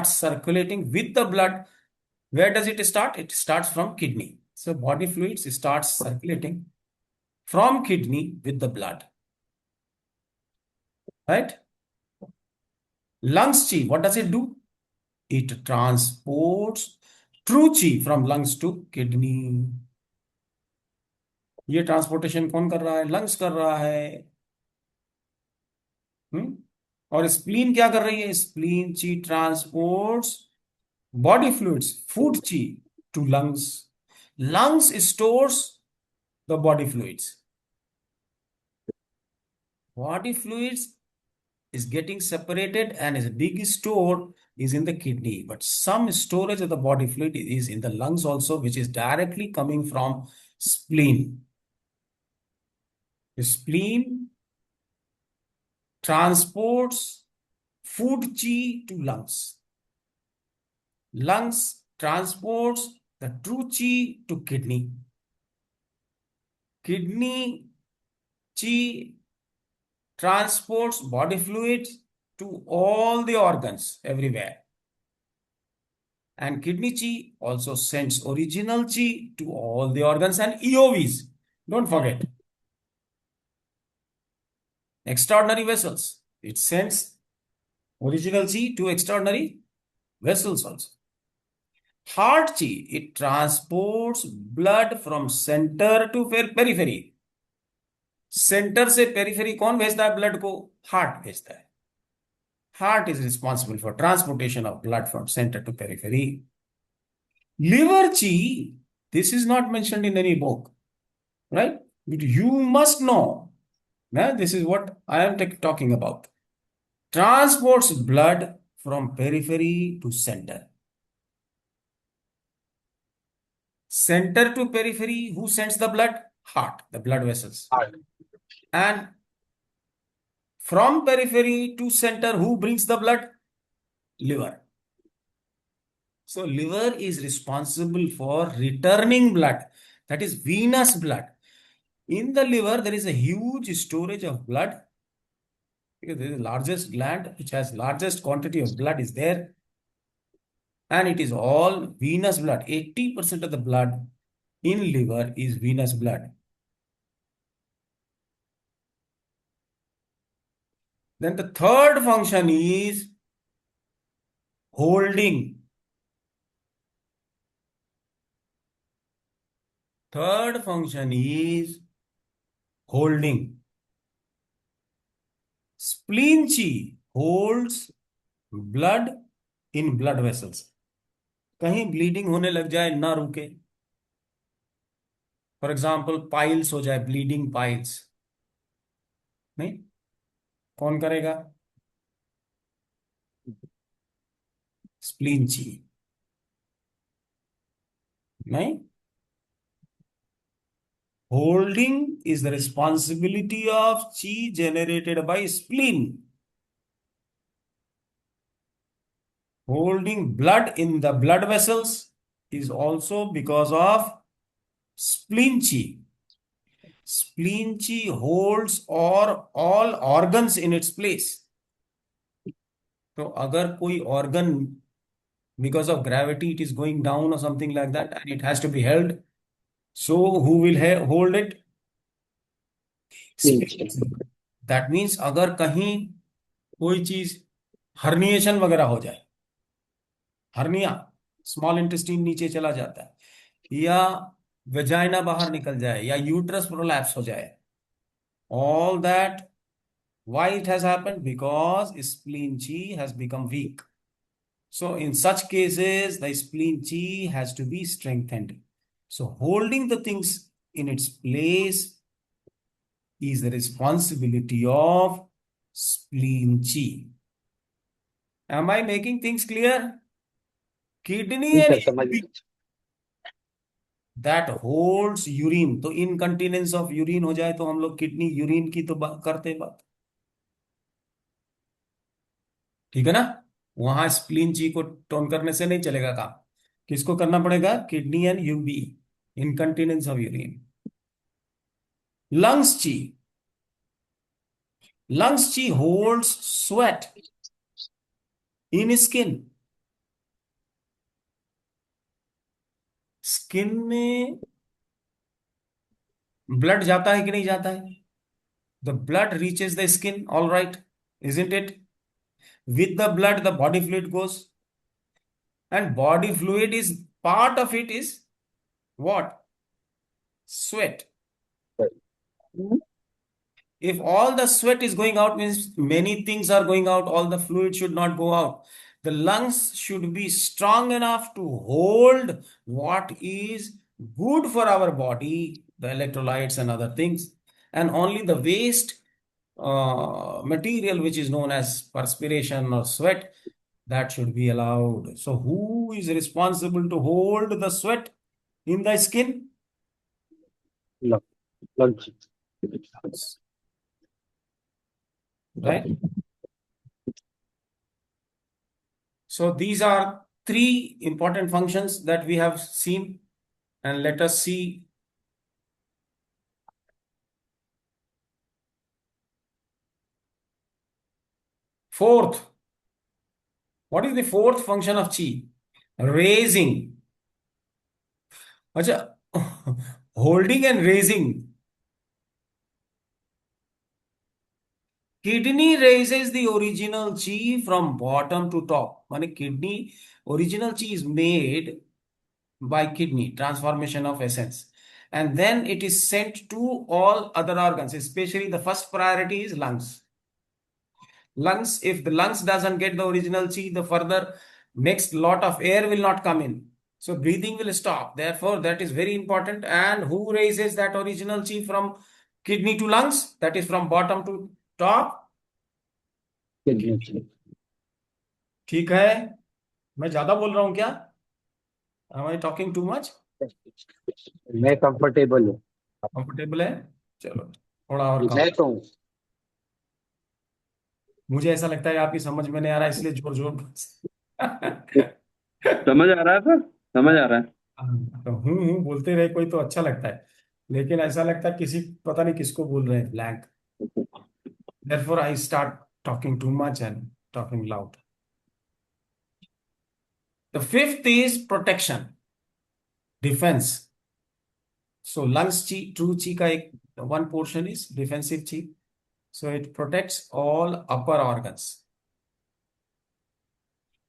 [SPEAKER 1] circulating with the blood. Where does it start? It starts from kidney. So body fluids starts circulating from kidney with the blood. Right? Lungs chi, what does it do? It transports true chi from lungs to kidney. ये transportation कौन कर रहा है? Lungs कर रहा है. और spleen क्या कर रही है? Spleen chi transports body fluids, food chi to lungs. Lungs stores the body fluids. Body fluids is getting separated and its big store is in the kidney. But some storage of the body fluid is in the lungs also, which is directly coming from spleen. The spleen transports food chi to lungs. Lungs transports the true chi to kidney. Kidney chi transports body fluids to all the organs everywhere. And kidney chi also sends original chi to all the organs and EOVs. Don't forget. Extraordinary vessels. It sends original chi to extraordinary vessels also. Heart chi, it transports blood from center to periphery. Centre से periphery कौन भेजता है blood को? Heart भेजता है. Heart is responsible for transportation of blood from centre to periphery. Liver chi, this is not mentioned in any book, right? But you must know. This is what I am talking about. Transports blood from periphery to center. Center to periphery, who sends the blood? Heart, the blood vessels.
[SPEAKER 2] Heart.
[SPEAKER 1] And from periphery to center, who brings the blood? Liver. So liver is responsible for returning blood, that is venous blood. In the liver, there is a huge storage of blood because there is the largest gland which has largest quantity of blood is there, and it is all venous blood. 80% of the blood in liver is venous blood. Then the third function is holding. Third function is holding. Spleen chi holds blood in blood vessels. कहीं bleeding होने लग जाए ना रुके. For example piles हो जाए, bleeding piles, नहीं, कौन करेगा? स्प्लीन ची. नहीं, Holding is the responsibility of chi generated by spleen. Holding blood in the blood vessels is also because of spleen chi. Spleen chi holds or all organs in its place. तो अगर कोई organ because of gravity it is going down or something like that and it has to be held, so who will hold it? Spleen. That means अगर कहीं कोई चीज herniation वगैरह हो जाए, हर्निया, स्मॉल इंटेस्टाइन नीचे चला जाता है, या वेजाइना बाहर निकल जाए, या यूट्रस प्रोलैप्स हो जाए, all that, why it has happened? Because spleen chi has become weak. So in such cases the spleen chi has to be strengthened. So holding the things in its place is the responsibility of spleen chi. Am I making things clear? Kidney
[SPEAKER 2] ठीक
[SPEAKER 1] and
[SPEAKER 2] है, समझ
[SPEAKER 1] urine that holds urine, तो incontinence of urine हो जाए तो हम लोग kidney urine की तो करते बात, ठीक है ना? वहां स्प्लीन ची को टोन करने से नहीं चलेगा काम, किसको करना पड़ेगा? Kidney and UB, incontinence of urine. Lungs chi, lungs chi holds sweat in skin. Skin में ब्लड जाता है कि नहीं जाता है? The blood reaches the skin, all right, isn't it? With the blood the body fluid goes, and body fluid is part of it is what? Sweat. If all the sweat is going out means many things are going out, all the fluid should not go out. The lungs should be strong enough to hold what is good for our body, the electrolytes and other things, and only the waste material which is known as perspiration or sweat, that should be allowed. So who is responsible to hold the sweat in the skin?
[SPEAKER 2] lungs.
[SPEAKER 1] Right? So these are three important functions that we have seen, and let us see fourth. What is the fourth function of chi? Raising. Acha, holding and raising. Kidney raises the original chi from bottom to top. Mane kidney, original chi is made by kidney, transformation of essence. And then it is sent to all other organs, especially the first priority is lungs. Lungs, if the lungs doesn't get the original chi, the further next lot of air will not come in. So breathing will stop. Therefore, that is very important. And who raises that original chi from kidney to lungs? That is from bottom to top. ठीक है, मैं ज्यादा बोल रहा हूं क्या? Am I talking too much?
[SPEAKER 2] मैं comfortable हूँ,
[SPEAKER 1] कंफर्टेबल है? चलो थोड़ा और कम.
[SPEAKER 2] मैं तो हूँ.
[SPEAKER 1] मुझे ऐसा लगता है आपकी समझ में नहीं आ रहा, इसलिए जोर जोर
[SPEAKER 4] समझ आ रहा है सर, समझ आ रहा है.
[SPEAKER 1] तो हूँ बोलते रहे कोई तो अच्छा लगता है, लेकिन ऐसा लगता है किसी, पता नहीं किसको बोल रहे हैं, blank. Therefore I start talking too much and talking loud. The fifth is protection, defense. So lungs chi, true chi ka ek, one portion is defensive chi. So it protects all upper organs.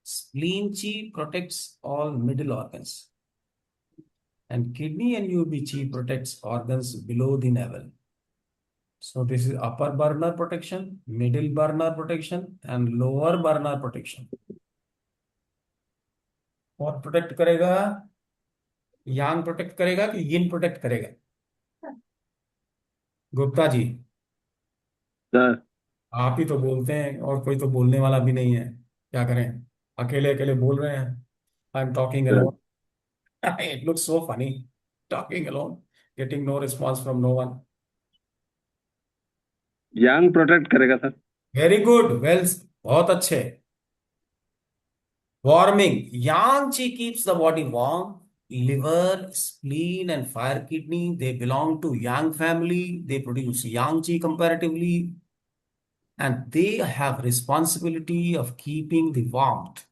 [SPEAKER 1] Spleen chi protects all middle organs. And kidney and UB chi protects organs below the navel. So this is upper burner protection, middle burner protection, and lower burner protection. और protect करेगा? यांग protect करेगा कि यिन protect करेगा? Gupta ji,
[SPEAKER 4] sir
[SPEAKER 1] आप ही तो बोलते हैं और कोई तो बोलने वाला भी नहीं है, क्या करें? अकेले अकेले बोल रहे हैं. I am talking
[SPEAKER 4] sir
[SPEAKER 1] alone. It looks so funny talking alone. Getting no response from no one.
[SPEAKER 4] Yang protect करेगा सर।
[SPEAKER 1] वेरी गुड, वेल, बहुत अच्छे। Warming. Yang Qi keeps the body warm. Liver, spleen, and fire kidney, they belong to Yang family. They produce Yang Qi comparatively, and they have responsibility of keeping the warmth.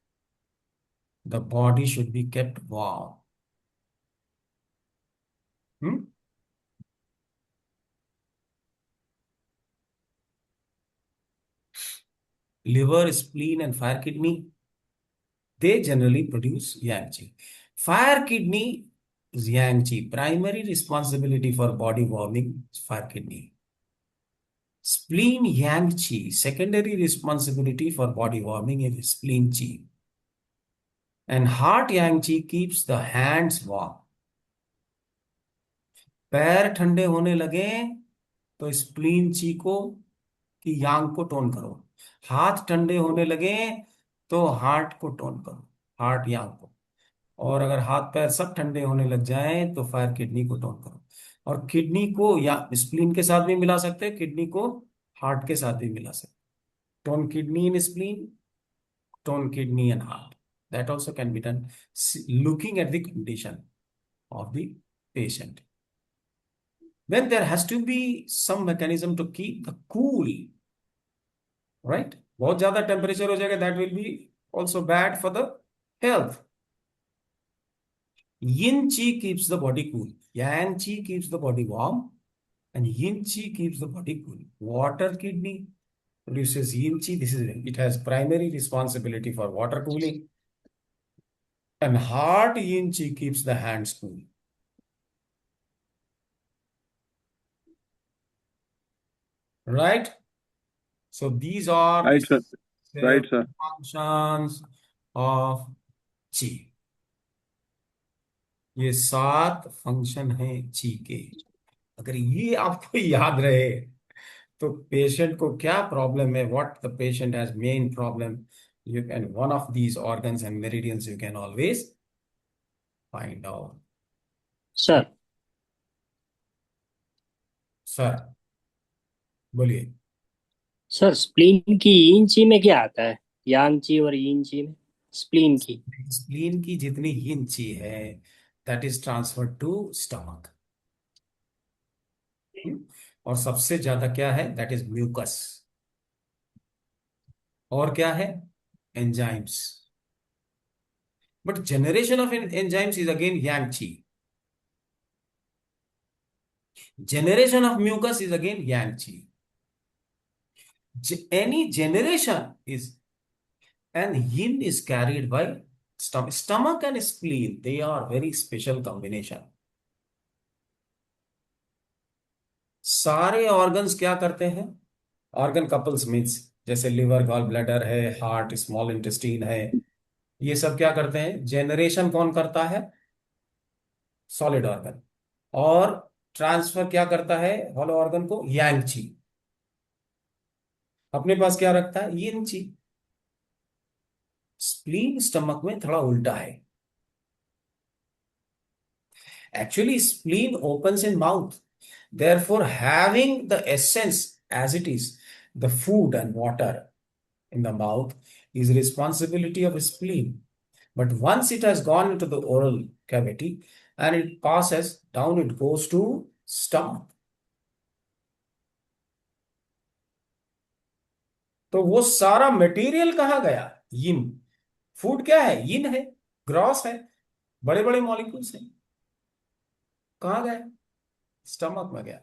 [SPEAKER 1] The body should be kept warm. Hmm? Liver, spleen, and fire kidney, they generally produce Yang Qi. Fire kidney is Yang Qi. Primary responsibility for body warming is fire kidney. Spleen Yang Qi, secondary responsibility for body warming is spleen Qi. And heart Yang Qi keeps the hands warm. पैर ठंडे होने लगे तो spleen ची को कि यांग को tone करो। हाथ ठंडे होने लगे तो हार्ट को टोन करो, हार्ट यांग को। और अगर हाथ पैर सब ठंडे होने लग जाए तो फायर किडनी को टोन करो। और किडनी को या स्प्लीन के साथ भी मिला सकते हैं, किडनी को हार्ट के साथ भी मिला सकते हैं। Tone kidney in spleen, tone kidney and heart. That also can be done looking at the condition of the patient. Then there has to be some mechanism to keep the cool, right? बहुत ज्यादा temperature हो जाएगा, that will be also bad for the health. Yin Qi keeps the body cool. Yang Qi keeps the body warm, and Yin Qi keeps the body cool. Water kidney produces yin qi. It has primary responsibility for water cooling. And heart yin qi keeps the hands cool. Right? So these are
[SPEAKER 4] right sir.
[SPEAKER 1] the
[SPEAKER 4] right sir.
[SPEAKER 1] functions of qi. ये 7 function हैं ची के। अगर ये आपको याद रहे तो पेशेंट को क्या प्रॉब्लम है, what the patient has main problem, you can one of these organs and meridians you can always find out.
[SPEAKER 3] Sir
[SPEAKER 1] sir बोलिए।
[SPEAKER 3] सर स्प्लीन की इंची में क्या आता है? यांग और इंची में स्प्लीन की।
[SPEAKER 1] स्प्लीन की जितनी इंची है that is transfer to stomach. और सबसे ज्यादा क्या है, दैट इज म्यूकस। और क्या है, enzymes. But generation of enzymes is again yang chi. Generation of mucus is again yang chi. Any generation is, and yin is carried by stomach and spleen. They are very special combination. सारे organs क्या करते हैं, organ couples means जैसे liver, gall bladder है, heart, small intestine है, ये सब क्या करते हैं, जेनरेशन कौन करता है, सॉलिड ऑर्गन। और ट्रांसफर क्या करता है हॉलो ऑर्गन को, यांग ची। अपने पास क्या रखता है, यिन ची। स्प्लीन स्टमक में थोड़ा उल्टा है। Actually spleen opens in mouth, therefore having the essence as it is, the food and water in the mouth is responsibility of spleen. But once it has gone into the oral cavity and it passes down, it goes to stomach. तो वो सारा material कहाँ गया, यिन। Food क्या है, यिन है, gross है, बड़े बड़े मॉलिक्यूल्स हैं, कहाँ गए, स्टमक में गया।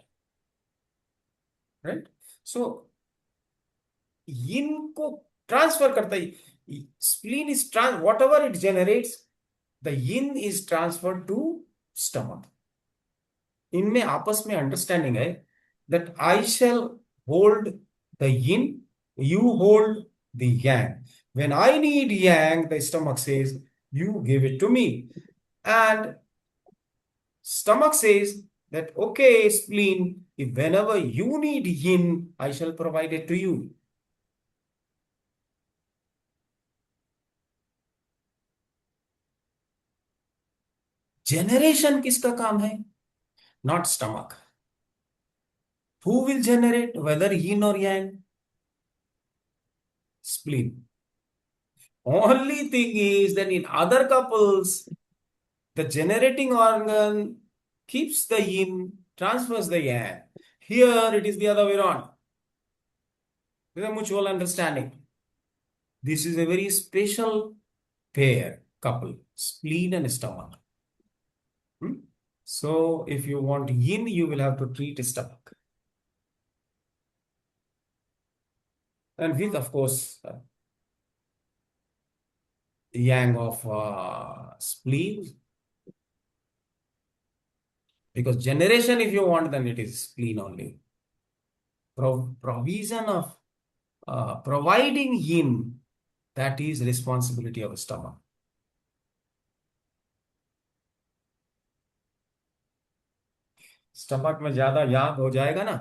[SPEAKER 1] राइट? सो यिन को ट्रांसफर करता है, spleen is whatever it generates, the yin is transfer to stomach. इनमें आपस में अंडरस्टैंडिंग है that I shall hold the yin, you hold the yang. When I need yang, the stomach says, you give it to me. And stomach says that, okay, spleen, if whenever you need yin, I shall provide it to you. Generation किसका काम है, not stomach. Who will generate, whether yin or yang? Spleen. Only thing is that in other couples, the generating organ keeps the yin, transfers the yang. Here it is the other way around. With a mutual understanding. This is a very special pair, couple, spleen and stomach. So if you want yin, you will have to treat stomach. And with, of course, yang of spleen. Because generation, if you want, then it is spleen only. Provision of providing yin, that is responsibility of the stomach. Stomach में ज्यादा याद हो जाएगा ना,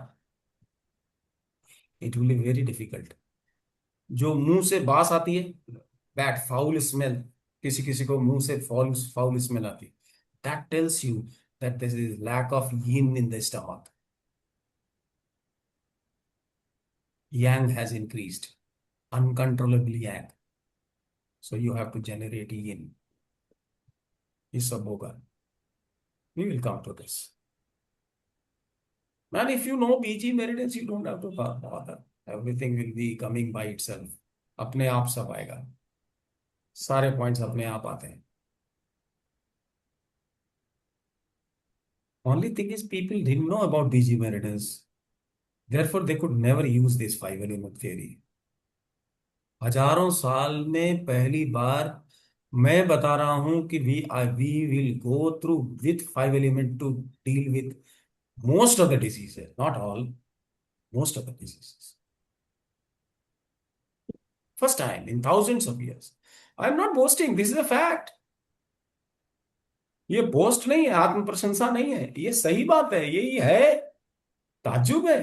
[SPEAKER 1] it will be very difficult. जो मुंह से बास आती है, बैड फाउल स्मेल, किसी किसी को मुंह से फाउल फाउल स्मेल आती है, that tells you that this is lack of yin in the stomach. Yang has increased, uncontrollably yang. So you have to generate yin. ये सब होगा. We will come to this. And if you know BG Meridans, you don't have to bother. Everything will be coming by itself. अपने आप सब आएगा. सारे points अपने आप आते हैं. Only thing is people didn't know about BG Meridans. Therefore, they could never use this five element theory. हजारों साल में पहली बार मैं बता रहा हूं कि we will go through with five element to deal with most of the diseases, not all, most of the diseases. First time in thousands of years. I am not boasting, this is a fact. ये boast नहीं है, आत्म प्रशंसा नहीं है, ये सही बात है, यही है. ताज्जुब है,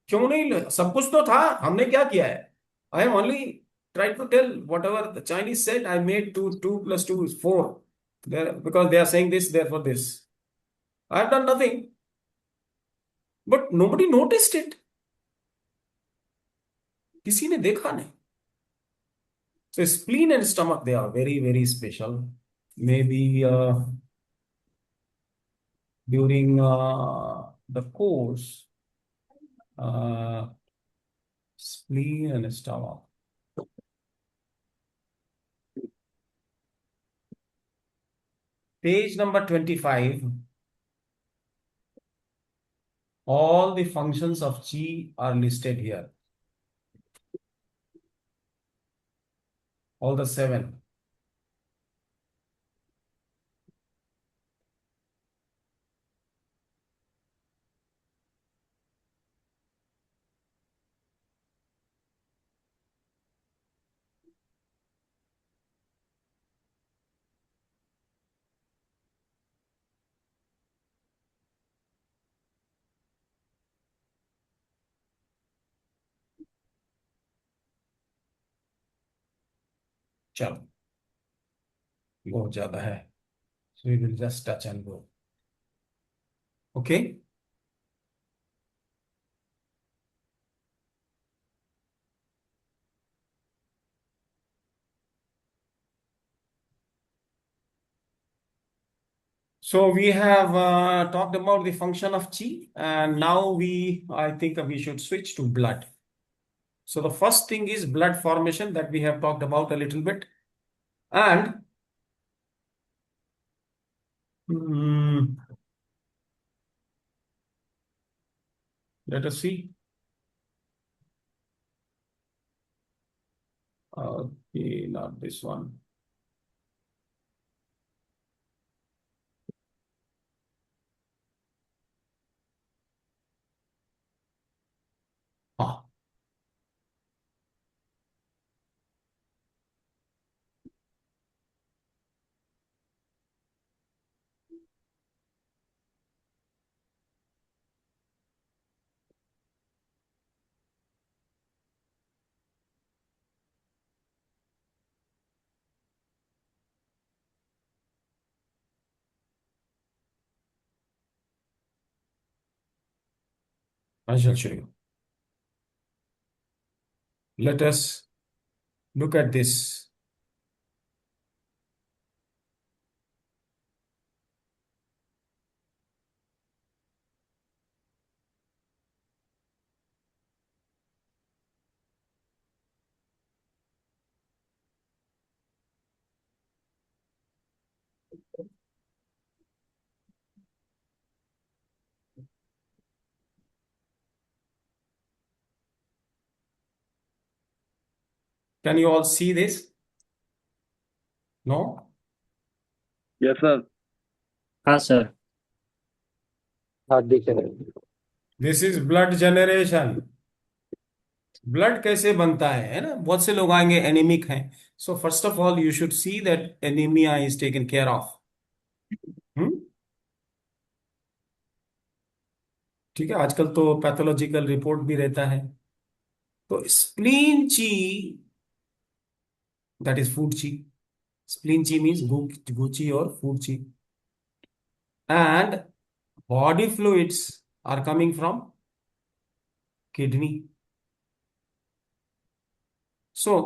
[SPEAKER 1] क्यों नहीं, सब कुछ तो था, हमने क्या किया है? I am only try to tell whatever the Chinese said. I made 2 + 2 is 4 because they are saying this, therefore this. I have done nothing, but nobody noticed it. किसी ने देखा नहीं. So spleen and stomach, they are very, very special. Maybe during the course, spleen and stomach. Page number 25. All the functions of chi are listed here. All the 7. चलो, बहुत ज्यादा है. So we will just touch and go. Okay. So we have talked about the function of chi, and now I think we should switch to blood. So the first thing is blood formation that we have talked about a little bit. And let us see. Okay, not this one. Ah. I shall show you. Let us look at this. Can you all see this? No?
[SPEAKER 4] Yes, sir.
[SPEAKER 3] हाँ sir.
[SPEAKER 2] हाँ दिख रहा है।
[SPEAKER 1] This is blood generation. Blood कैसे बनता है ना? बहुत से लोग आएंगे एनीमिक हैं. So first of all you should see that anaemia is taken care of. ठीक है, आजकल तो पैथोलॉजिकल रिपोर्ट भी रहता है. तो spleen chi, that is food chi. Spleen chi means गुची और food chi. And body fluids are coming from kidney. So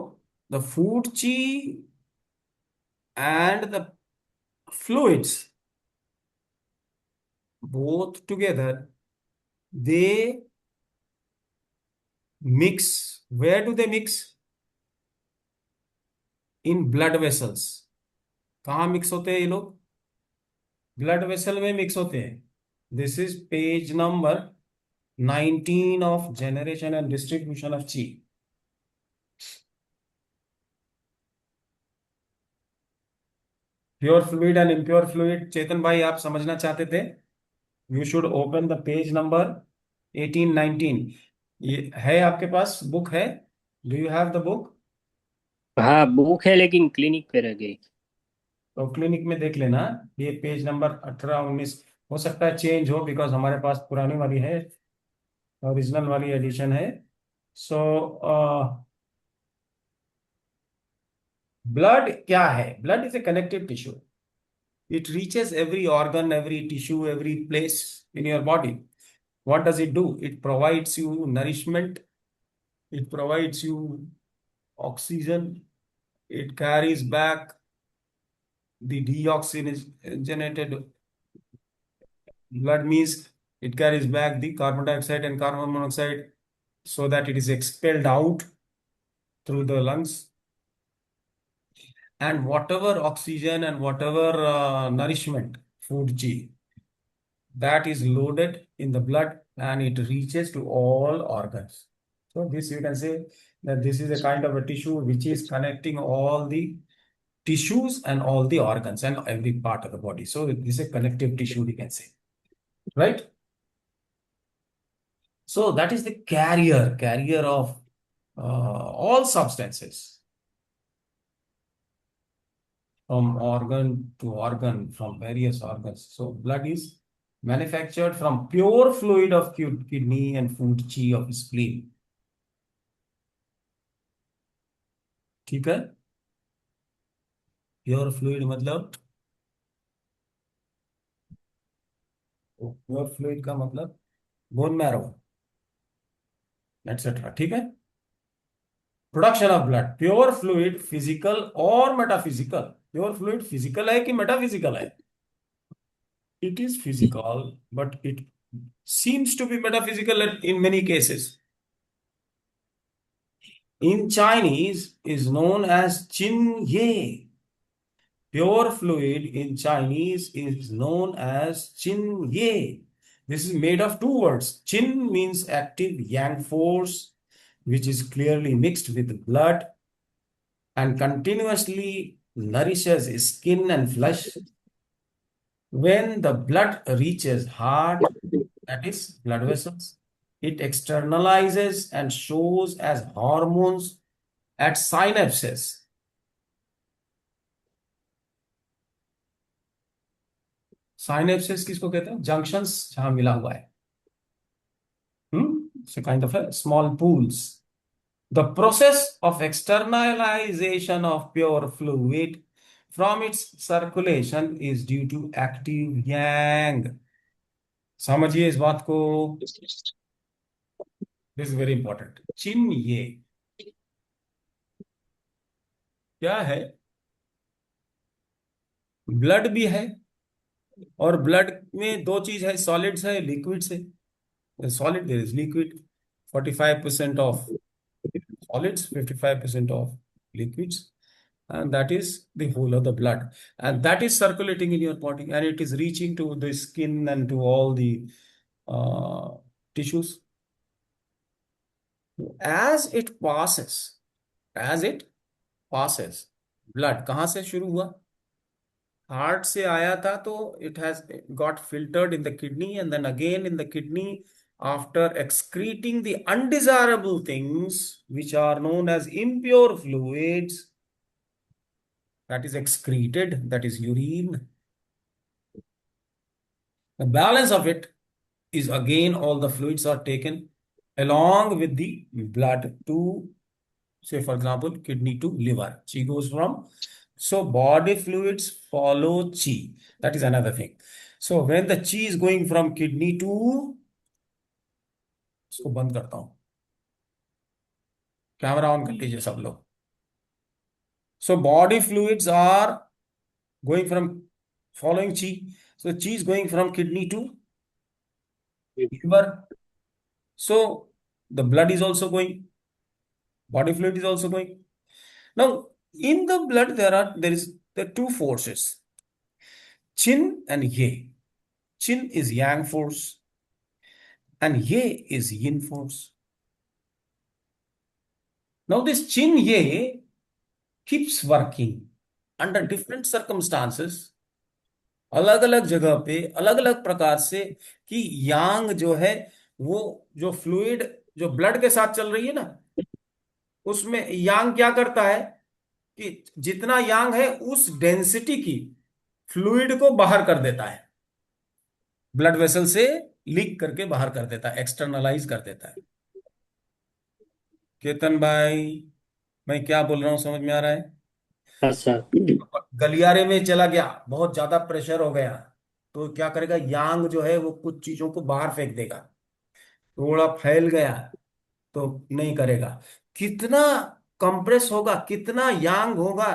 [SPEAKER 1] the food chi and the fluids both together, they mix. Where do they mix? In blood vessels. कहाँ mix होते हैं ये लोग? Blood vessel में mix होते हैं. This is page number 19 of generation and distribution of chi. Pure fluid and impure fluid. Chetan भाई आप समझना चाहते थे? You should open the page number 18-19. ये है आपके पास? बुक है? Do you have the book?
[SPEAKER 3] हाँ बुक है लेकिन क्लिनिक पे रह गई।
[SPEAKER 1] तो क्लिनिक में देख लेना. ये पेज नंबर 18-19 हो सकता है चेंज हो, बिकॉज हमारे पास पुरानी वाली है, ओरिजिनल वाली एडिशन है. सो ब्लड क्या है? Blood is a connective tissue. It reaches every organ, every tissue, every place in your body. what does it do? It provides you nourishment, it provides you oxygen, it carries back the deoxygenated blood, means it carries back the carbon dioxide and carbon monoxide so that it is expelled out through the lungs. And whatever oxygen and whatever nourishment, food G, that is loaded in the blood and it reaches to all organs. So this you can say that this is a kind of a tissue which is connecting all the tissues and all the organs and every part of the body. So this is a connective tissue, we can say, right? So that is the carrier of all substances from organ to organ, from various organs. So blood is manufactured from pure fluid of kidney and food chi of spleen. ठीक है? Pure fluid मतलब, pure fluid का मतलब bone marrow etcetera. ठीक है? Production of blood. Pure fluid physical और metaphysical. Pure fluid physical है कि मेटाफिजिकल है? It is physical, but it seems to be metaphysical in many cases. In Chinese is known as Qin Ye. Pure fluid in Chinese is known as Qin Ye. This is made of two words. Qin means active yang force, which is clearly mixed with blood and continuously nourishes skin and flesh. When the blood reaches heart, that is blood vessels, it externalizes and shows as hormones at synapses. Synapses किसको कहते हैं? Junctions जहां मिला हुआ है. So kind of a small pools. The process of externalization of pure fluid from its circulation is due to active yang. समझिए इस बात को. This is very important. Chin ये क्या है? ब्लड भी है, और ब्लड में दो चीज है, सॉलिड्स है, लिक्विड्स है। Solid, there is liquid, 45% of solids, 55% of liquids, and that is the whole of the blood. And that is circulating in your body, and it is reaching to the skin and to all the uh, tissues. As it passes, as it passes, blood कहाँ से शुरू हुआ? Heart से आया था, तो it has got filtered in the kidney, and then again in the kidney, after excreting the undesirable things which are known as impure fluids, that is excreted, that is urine. The balance of it is again all the fluids are taken along with the blood to, say for example, kidney to liver. Chi goes from, so body fluids follow chi. That is another thing. So when the chi is going from kidney to, इसको बंद करता हूं, camera on कर लीजिए सब लोग. So body fluids are going from, following chi. So chi is going from kidney to liver. So the blood is also going, body fluid is also going. Now in the blood there are two forces, chin and ye. Chin is yang force and ye is yin force. Now this chin ye keeps working under different circumstances, अलग अलग जगह पे अलग अलग प्रकार से, कि यांग जो है वो, जो फ्लूइड जो ब्लड के साथ चल रही है ना, उसमें यांग क्या करता है कि जितना यांग है उस डेंसिटी की फ्लूइड को बाहर कर देता है, ब्लड वेसल से लीक करके बाहर कर देता है, एक्सटर्नलाइज कर देता है. केतन भाई, मैं क्या बोल रहा हूं समझ में आ रहा है?
[SPEAKER 3] अच्छा।
[SPEAKER 1] गलियारे में चला गया, बहुत ज्यादा प्रेशर हो गया, तो क्या करेगा, यांग जो है वो कुछ चीजों को बाहर फेंक देगा. थोड़ा फैल गया तो नहीं करेगा. कितना कंप्रेस होगा, कितना यांग होगा,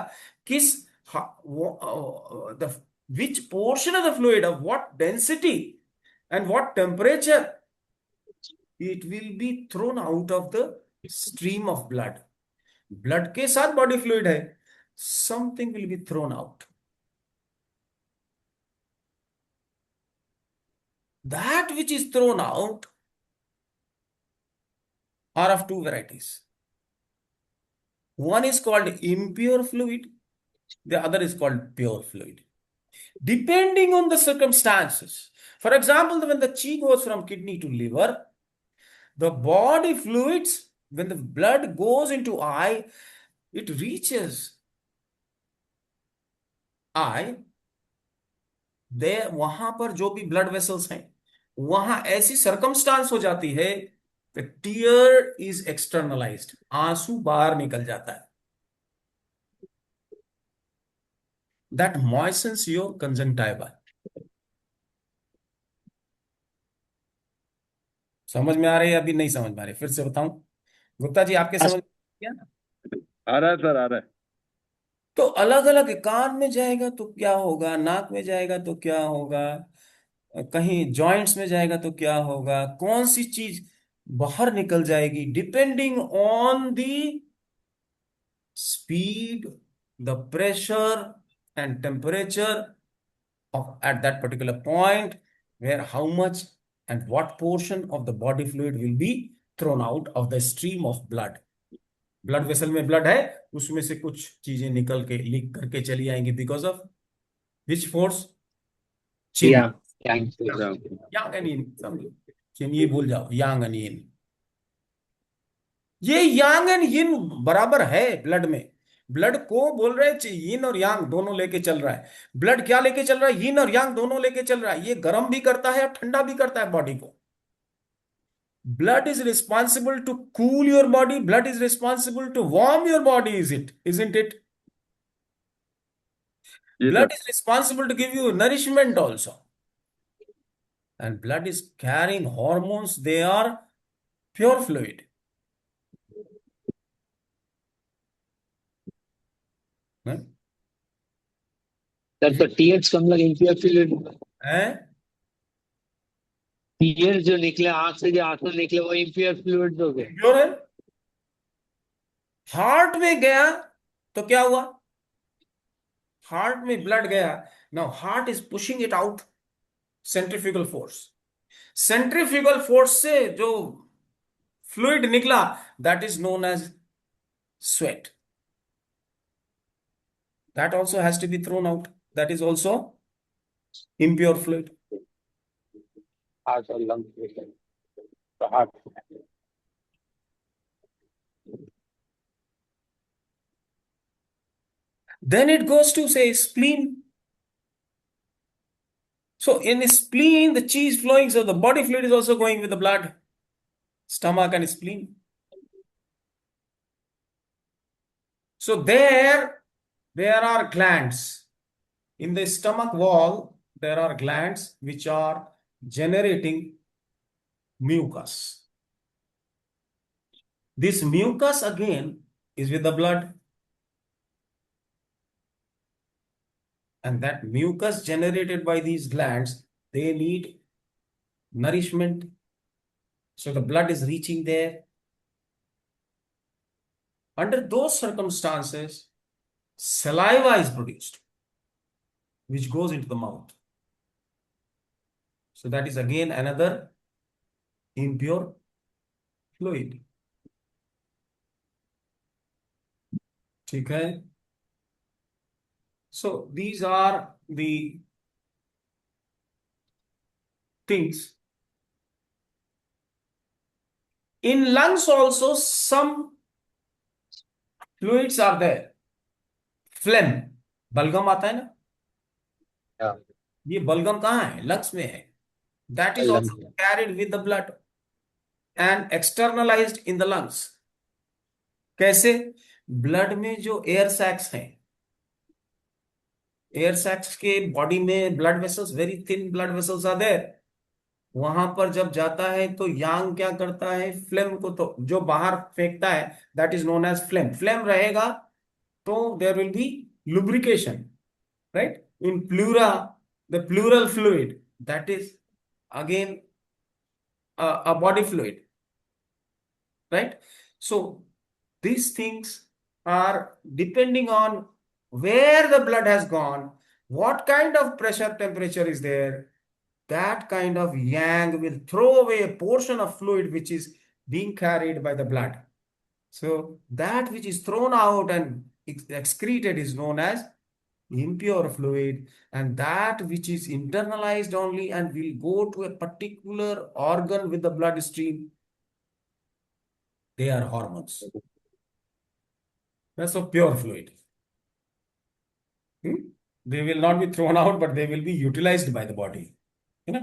[SPEAKER 1] किस, the which portion of the fluid, of what density and what temperature, it will be thrown out of the stream of blood. Blood के साथ बॉडी फ्लूइड है, something will be thrown out. That which is thrown out are of two varieties. One is called impure fluid, the other is called pure fluid. Depending on the circumstances. For example, when the chi goes from kidney to liver, the body fluids, when the blood goes into eye, it reaches eye. वहां पर जो भी blood vessels हैं, वहां ऐसी circumstance हो जाती है, टीयर इज एक्सटर्नलाइज्ड, आंसू बाहर निकल जाता है. That moistens your conjunctiva. समझ में आ रही है? अभी नहीं समझ में आ रही, फिर से बताऊं? गुप्ता जी आपके समझ में आ गया?
[SPEAKER 4] आ रहा है सर, आ रहा है.
[SPEAKER 1] तो अलग अलग, कान में जाएगा तो क्या होगा, नाक में जाएगा तो क्या होगा, कहीं जॉइंट्स में जाएगा तो क्या होगा, कौन सी चीज बाहर निकल जाएगी, depending on the speed, the pressure and temperature of at that particular point, where how much and what portion of the body fluid will be thrown out of the stream of blood. Blood vessel में blood है, उसमें से कुछ चीजें निकल के leak करके चली आएंगी, बिकॉज ऑफ विच फोर्स? चिन.
[SPEAKER 3] या
[SPEAKER 1] यांग एंड यिन. चिन ये भूल जाओ, यांग एंड यिन. ये यांग एंड यिन बराबर है ब्लड में. ब्लड को बोल रहे हैं यिन और यांग दोनों लेके चल रहा है. ब्लड क्या लेके चल रहा है? यिन और यांग दोनों लेके चल रहा है. ये गर्म भी करता है और ठंडा भी करता है बॉडी को. Blood is responsible to cool your body, blood is responsible to warm your body, is it, isn't it?
[SPEAKER 4] ये
[SPEAKER 1] Blood
[SPEAKER 4] sir.
[SPEAKER 1] is responsible to give you nourishment also. And blood is carrying hormones. They are pure fluid
[SPEAKER 2] sir तो TH कम लगे impure fluid.
[SPEAKER 1] है।
[SPEAKER 2] TH जो निकले आंख से, जो आंसू निकले, वो इम्प्योर फ्लूइड हो गए।
[SPEAKER 1] प्योर है। हार्ट में गया तो क्या हुआ? हार्ट में ब्लड गया, now heart is pushing it out, centrifugal force. Centrifugal force से जो फ्लूइड निकला, that is known as sweat. That also has to be thrown out. That is also impure fluid.
[SPEAKER 2] Heart और lungs, तो heart.
[SPEAKER 1] Then it goes to say spleen. So in the spleen, the chi is flowing, so the body fluid is also going with the blood. Stomach and spleen. So there are glands. In the stomach wall, there are glands which are generating mucus. This mucus again is with the blood. And that mucus generated by these glands, they need nourishment. So the blood is reaching there. Under those circumstances, saliva is produced, which goes into the mouth. So that is again another impure fluid. ठीक है? So these are the things. In lungs also some fluids are there. Phlegm, बलगम आता है ना?
[SPEAKER 2] हाँ,
[SPEAKER 1] ये बलगम कहाँ है? लंग्स में है. That is also
[SPEAKER 2] lungs.
[SPEAKER 1] carried with the blood and externalized in the lungs. कैसे? ब्लड में जो एयर सैक्स हैं, एयर सैक्स के बॉडी में blood vessels, very thin blood vessels are there. वहां पर जब जाता है तो यांग क्या करता है? फ्लेम को तो जो बाहर फेंकता है, that is known as phlegm. Phlegm रहेगा तो there will be lubrication, right? In pleura, the pleural fluid, that is again a body fluid, right? So these things are depending on where the blood has gone, what kind of pressure temperature is there. That kind of yang will throw away a portion of fluid which is being carried by the blood. So that which is thrown out and excreted is known as impure fluid, and that which is internalized only and will go to a particular organ with the bloodstream, they are hormones. That's a pure fluid. They will not be thrown out, but they will be utilized by the body.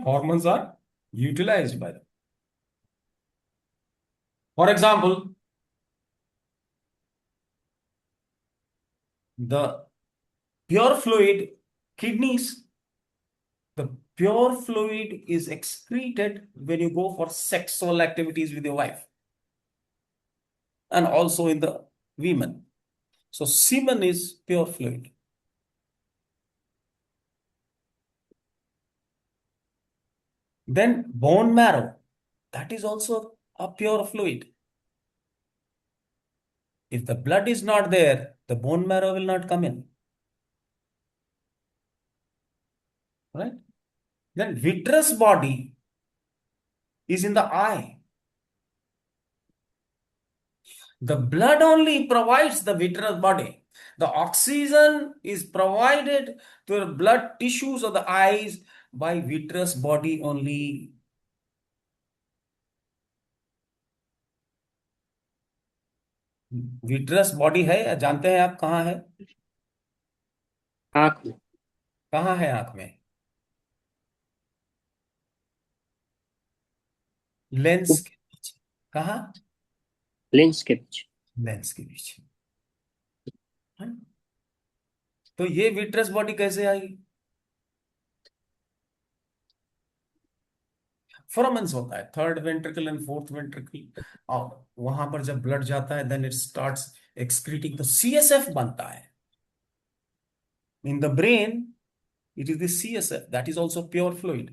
[SPEAKER 1] Hormones are utilized by them. For example, the pure fluid, kidneys, the pure fluid is excreted when you go for sexual activities with your wife, and also in the women. So semen is pure fluid. Then bone marrow, that is also a pure fluid. If the blood is not there, the bone marrow will not come in. Right? Then vitreous body is in the eye. The blood only provides the vitreous body. The oxygen is provided to the blood tissues of the eyes by vitreous body only. Vitreous body है, जानते हैं आप कहाँ है?
[SPEAKER 3] आंख में।
[SPEAKER 1] कहाँ है आंख में? लेंस के पीछे. कहाँ?
[SPEAKER 3] लेंस के पीछे।
[SPEAKER 1] लेंस के पीछे. तो ये विट्रस बॉडी कैसे आई? फोरामेंस होता है, third ventricle and fourth ventricle. और वहां पर जब ब्लड जाता है देन इट स्टार्ट्स एक्सक्रीटिंग, तो सीएसएफ बनता है in the brain. It is the CSF that is also pure fluid.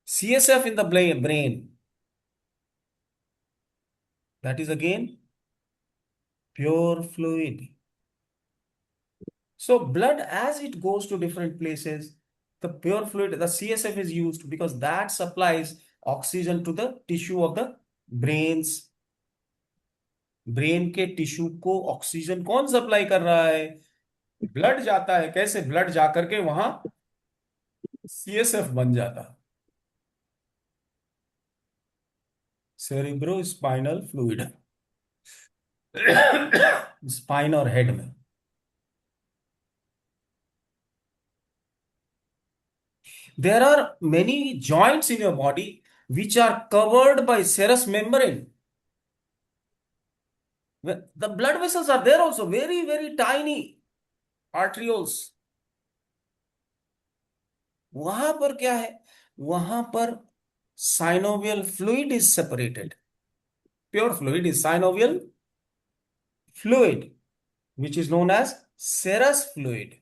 [SPEAKER 1] CSF in the brain, that is again pure fluid. So blood as it goes to different places, the pure fluid, the CSF is used because that supplies oxygen to the tissue of the brains. Brain के tissue को oxygen कौन supply कर रहा है? Blood जाता है। कैसे? Blood जाकर के वहां सीएसएफ बन जाता है, सेरिब्रो स्पाइनल फ्लूइड, स्पाइन और हेड में। There are many joints in your body which are covered by serous membrane. The blood vessels are there also, very, very tiny arterioles. वहां पर क्या है? वहां पर synovial fluid is separated. Pure fluid is synovial fluid, which is known as serous fluid,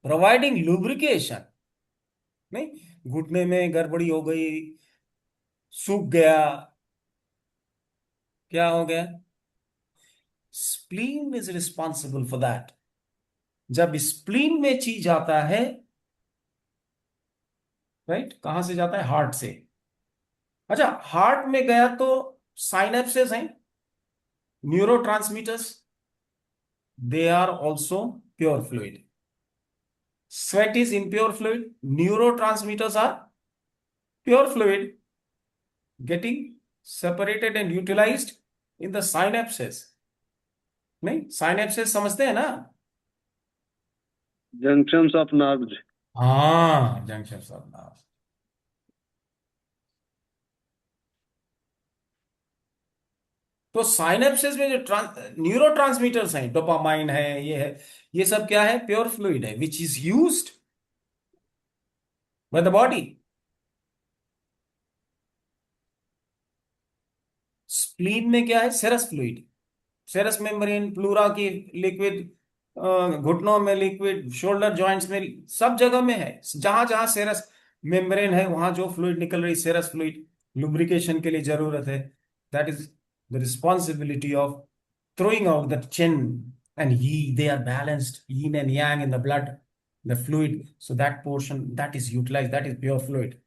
[SPEAKER 1] providing lubrication. नहीं, घुटने में गड़बड़ी हो गई, सूख गया, क्या हो गया? Spleen is responsible for that. जब स्प्लीन में चीज आता है, राइट, कहां से जाता है? हार्ट से। अच्छा, हार्ट में गया तो साइनेप्सेस हैं, neurotransmitters, they are also pure fluid. Sweat is impure fluid, neurotransmitters are pure fluid, getting separated and utilized in the synapses. नहीं, synapses समझते हैं ना?
[SPEAKER 4] Junctions of nerves.
[SPEAKER 1] हाँ, जंक्शंस ऑफ नर्व। तो साइनेप्सिस में जो न्यूरो ट्रांसमीटर्स हैं, dopamine है, ये सब क्या है? प्योर फ्लूइड है, which is used by the body. Spleen में क्या है? सेरस फ्लूइड, सेरस मेम्ब्रेन, प्लूरा की लिक्विड, घुटनों में लिक्विड, शोल्डर जॉइंट्स में, सब जगह में है। जहां जहां सेरस मेम्ब्रेन है वहां जो फ्लूइड निकल रही, सेरस फ्लूइड, लुब्रिकेशन के लिए जरूरत है। That is the responsibility of throwing out the chin and yi. They are balanced, yin and yang in the blood, the fluid. So that portion that is utilized, that is pure fluid.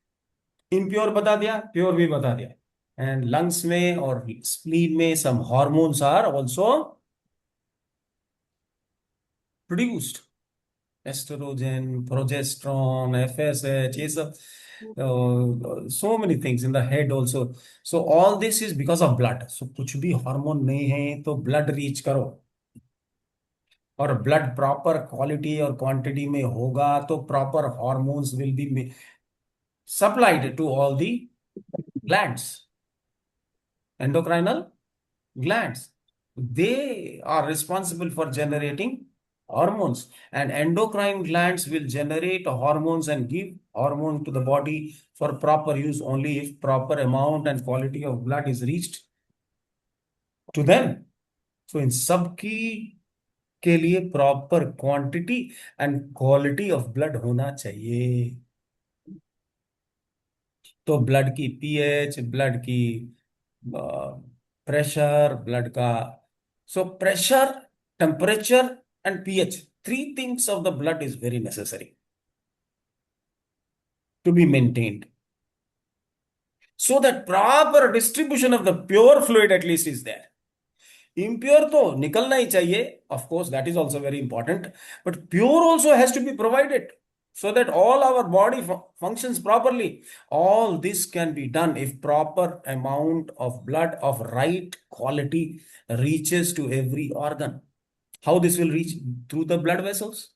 [SPEAKER 1] Impure बता दिया, pure भी बता दिया। And lungs में और spleen में some hormones are also produced, estrogen, progesterone, FSH, ये सब, so many things in the head also. So all this is because of blood. So कुछ भी हार्मोन नहीं है तो ब्लड रीच करो, और ब्लड प्रॉपर क्वालिटी और क्वांटिटी में होगा तो proper hormones will be supplied to all the glands, endocrinal glands. They are responsible for generating hormones, and endocrine glands will generate hormones and give hormone to the body for proper use only if proper amount and quality of blood is reached to them. So in सबकी के लिए proper quantity and quality of blood होना चाहिए। तो blood की pH, blood की pressure, blood का, so pressure, temperature and pH, three things of the blood is very necessary to be maintained so that proper distribution of the pure fluid at least is there. Impure तो निकलना ही चाहिए, of course that is also very important, but pure also has to be provided so that all our body functions properly. All this can be done if proper amount of blood of right quality reaches to every organ. How this will reach? Through the blood vessels.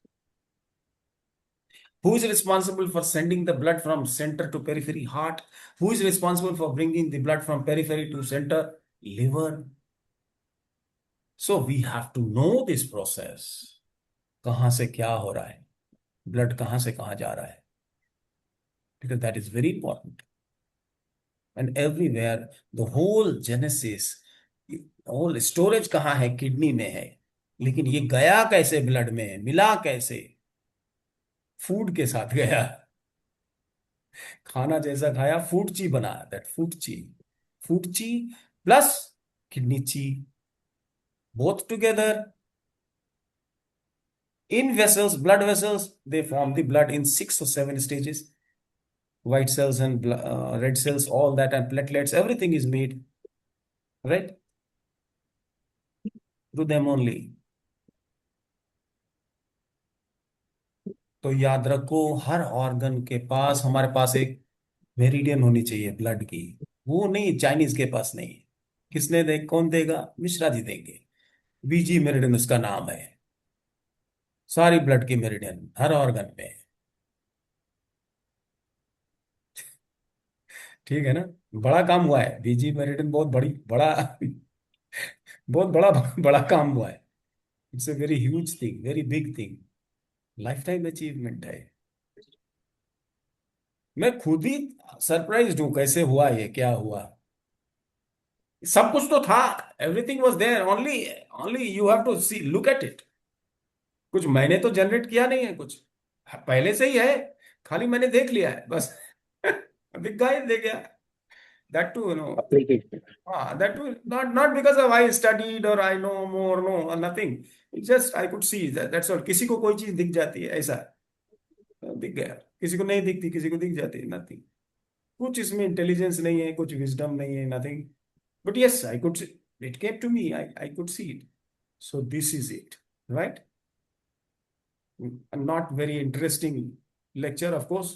[SPEAKER 1] Who is responsible for sending the blood from center to periphery? Heart. Who is responsible for bringing the blood from periphery to center? Liver. So we have to know this process. कहां से क्या हो रहा है? Blood कहाँ से कहाँ जा रहा है, because that is very important. And everywhere the whole genesis, whole storage कहाँ है, किडनी में है, लेकिन ये गया कैसे ब्लड में, मिला कैसे, फूड के साथ गया, खाना जैसा खाया, फूड ची बना, दैट फूड ची, फूड ची प्लस किडनी ची, both together in vessels, blood vessels, they form the blood in 6 or 7 stages. White cells and red cells, all that, and platelets, everything is made, right? Through them only. तो याद रखो, हर organ के पास, हमारे पास एक meridian होनी चाहिए blood की। वो नहीं, चाइनीज के पास नहीं। किसने दे, कौन देगा? मिश्रा जी देंगे। बीजी मेरिडियन उसका नाम है। सारी ब्लड की मेरिडियन हर ऑर्गन में। ठीक है ना? बड़ा काम हुआ है, बीजी मेरिडियन बहुत बड़ी, बड़ा बहुत बड़ा बड़ा काम हुआ है। It's a very huge thing, very big thing, life time achievement है। मैं खुद ही सरप्राइज्ड हूं, कैसे हुआ ये, क्या हुआ। सब कुछ तो था, everything was there, only only you have to see, look at it. कुछ मैंने तो जनरेट किया नहीं है, कुछ पहले से ही है, खाली मैंने देख लिया है बस। दिख गया, देख गया, that to
[SPEAKER 2] application.
[SPEAKER 1] that will not because of I studied or I know more, no, or nothing. It's just I could see that's all. किसी को कोई चीज दिख जाती है, ऐसा दिख गया, किसी को नहीं दिखती, किसी को दिख जाती है, नथिंग। कुछ इसमें इंटेलिजेंस नहीं है, कुछ विजडम नहीं है, nothing. But yes, I could, it came to me, I could see it. So this is it, right? Not very interesting lecture, of course,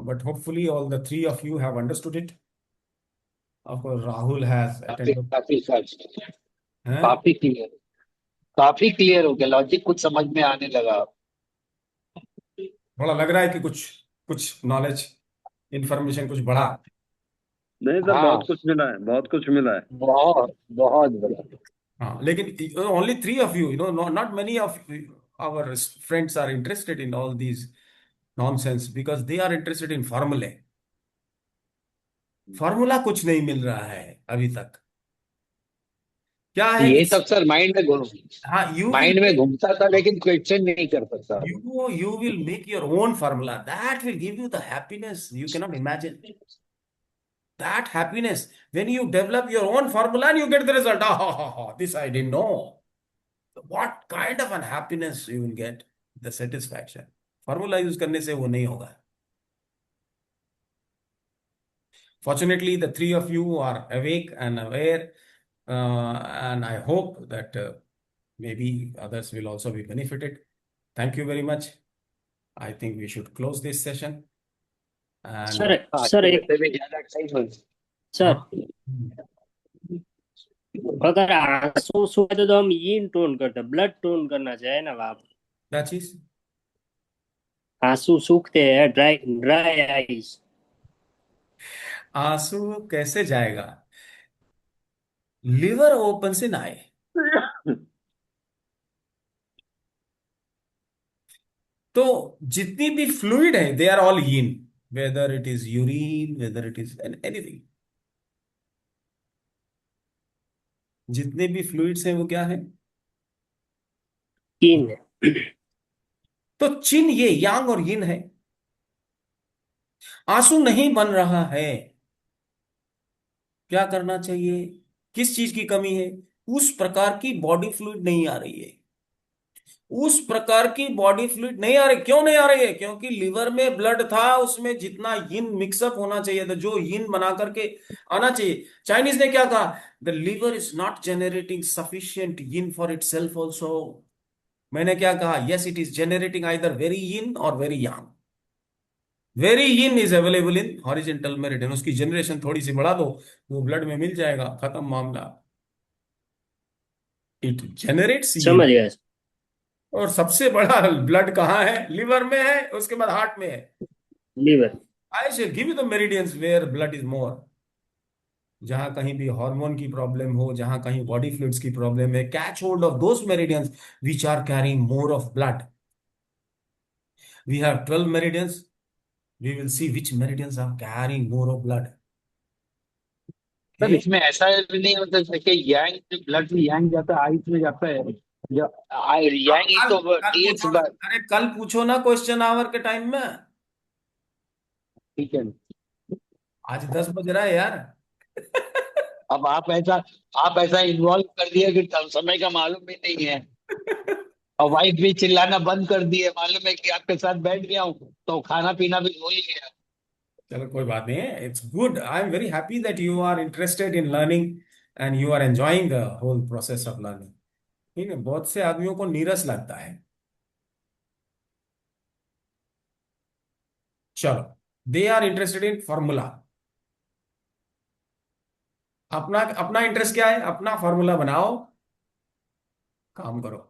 [SPEAKER 1] but hopefully all the three of you have understood it. Of course, Rahul has
[SPEAKER 2] काफी
[SPEAKER 1] attended.
[SPEAKER 2] काफी
[SPEAKER 1] हैं?
[SPEAKER 2] काफी clear, काफी clear हो गया, logic कुछ समझ में आने लगा।
[SPEAKER 1] थोड़ा लग रहा है कि कुछ कुछ नॉलेज, इंफॉर्मेशन कुछ बढ़ा।
[SPEAKER 4] नहीं सर,
[SPEAKER 2] हाँ,
[SPEAKER 4] बहुत कुछ मिला है, बहुत कुछ मिला है।
[SPEAKER 2] बहुत बहुत बड़ा।
[SPEAKER 1] हाँ, लेकिन only 3 of you, not many of our friends are interested in all these nonsense because they are interested in formulae. Formula कुछ नहीं मिल रहा है अभी तक। क्या है कि
[SPEAKER 2] ये सब सर
[SPEAKER 1] हाँ, यू विल
[SPEAKER 2] माइंड में घूमता था, लेकिन क्वेश्चन नहीं कर सकता।
[SPEAKER 1] you will make your own formula that will give you the happiness you cannot imagine. That happiness when you develop your own formula and you get the result. This I didn't know. What kind of an happiness you will get, the satisfaction. Formula use करने से वो नहीं होगा। Fortunately, the three of you are awake and aware, and I hope that maybe others will also be benefited. Thank you very much. I think we should close this session. And
[SPEAKER 3] sir
[SPEAKER 2] हाँ,
[SPEAKER 3] sir
[SPEAKER 2] तो
[SPEAKER 3] एक
[SPEAKER 2] वैसे भी ज्यादा time हो।
[SPEAKER 3] Sir,
[SPEAKER 1] हाँ,
[SPEAKER 3] अगर आंसू सूखे तो हम यीन टोन करते, ब्लड टोन करना चाहिए ना आप।
[SPEAKER 1] क्या चीज?
[SPEAKER 3] आंसू सूखते हैं, ड्राई ड्राई आईज।
[SPEAKER 1] आंसू कैसे जाएगा? लिवर ओपन से ना आए। तो जितनी भी फ्लूइड है, दे आर ऑल यीन, whether it is urine, whether it is anything. जितने भी फ्लूइड्स हैं वो क्या है?
[SPEAKER 3] यीन।
[SPEAKER 1] तो चिन ये यांग और यिन है। आंसू नहीं बन रहा है, क्या करना चाहिए? किस चीज की कमी है? उस प्रकार की बॉडी फ्लूइड नहीं आ रही है। उस प्रकार की बॉडी फ्लूइड नहीं आ रही। क्यों नहीं आ रही है? क्योंकि लिवर में ब्लड था, उसमें जितना यिन मिक्सअप होना चाहिए था, जो यिन बना करके आना चाहिए। चाइनीज ने क्या कहा? The liver is not generating sufficient yin for itself also. मैंने क्या कहा? Yes, it is generating either very yin और very yang. Very yin is available in horizontal meridian, उसकी जनरेशन थोड़ी सी बढ़ा दो, वो ब्लड में मिल जाएगा, खत्म मामला। इट जनरेट्स यिन।
[SPEAKER 3] समझ गया।
[SPEAKER 1] और सबसे बड़ा ब्लड कहाँ है? लिवर में है, उसके बाद हार्ट में है।
[SPEAKER 3] Liver.
[SPEAKER 1] I shall give you the meridians where blood is more. जहां कहीं भी हार्मोन की प्रॉब्लम हो, जहां कहीं बॉडी फ्लूइड्स की प्रॉब्लम है, catch hold of those meridians which are carrying more of blood. We have 12 meridians. We will see which meridians are carrying more of blood.
[SPEAKER 2] Sir
[SPEAKER 1] Okay?
[SPEAKER 2] इसमें ऐसा भी नहीं होता सर कि यांग जो ब्लड में यांग जाता है आइस में जाता है, जो
[SPEAKER 1] अब
[SPEAKER 2] यांग ही
[SPEAKER 1] कल
[SPEAKER 2] तो
[SPEAKER 1] कल
[SPEAKER 2] टीएक्स
[SPEAKER 1] पूछो ना,
[SPEAKER 2] बार।
[SPEAKER 1] अरे कल पूछो ना क्वेश्चन आवर के टाइम में.
[SPEAKER 2] ठीक है।
[SPEAKER 1] आज 10 बज रहा है यार.
[SPEAKER 2] अब आप ऐसा इन्वॉल्व कर दिया कि समय का मालूम भी नहीं है। और वाइफ भी चिल्लाना बंद कर दी है, मालूम है कि आपके साथ बैठ गया हूँ तो खाना पीना भी भूल गया।
[SPEAKER 1] चलो कोई बात नहीं है. It's good. I am very happy that you are interested in learning and you are enjoying the whole process of learning. ठीक है, बहुत से आदमियों को नीरस लगता है. चलो, they are interested in formula. अपना अपना इंटरेस्ट क्या है? अपना फॉर्मूला बनाओ, काम करो.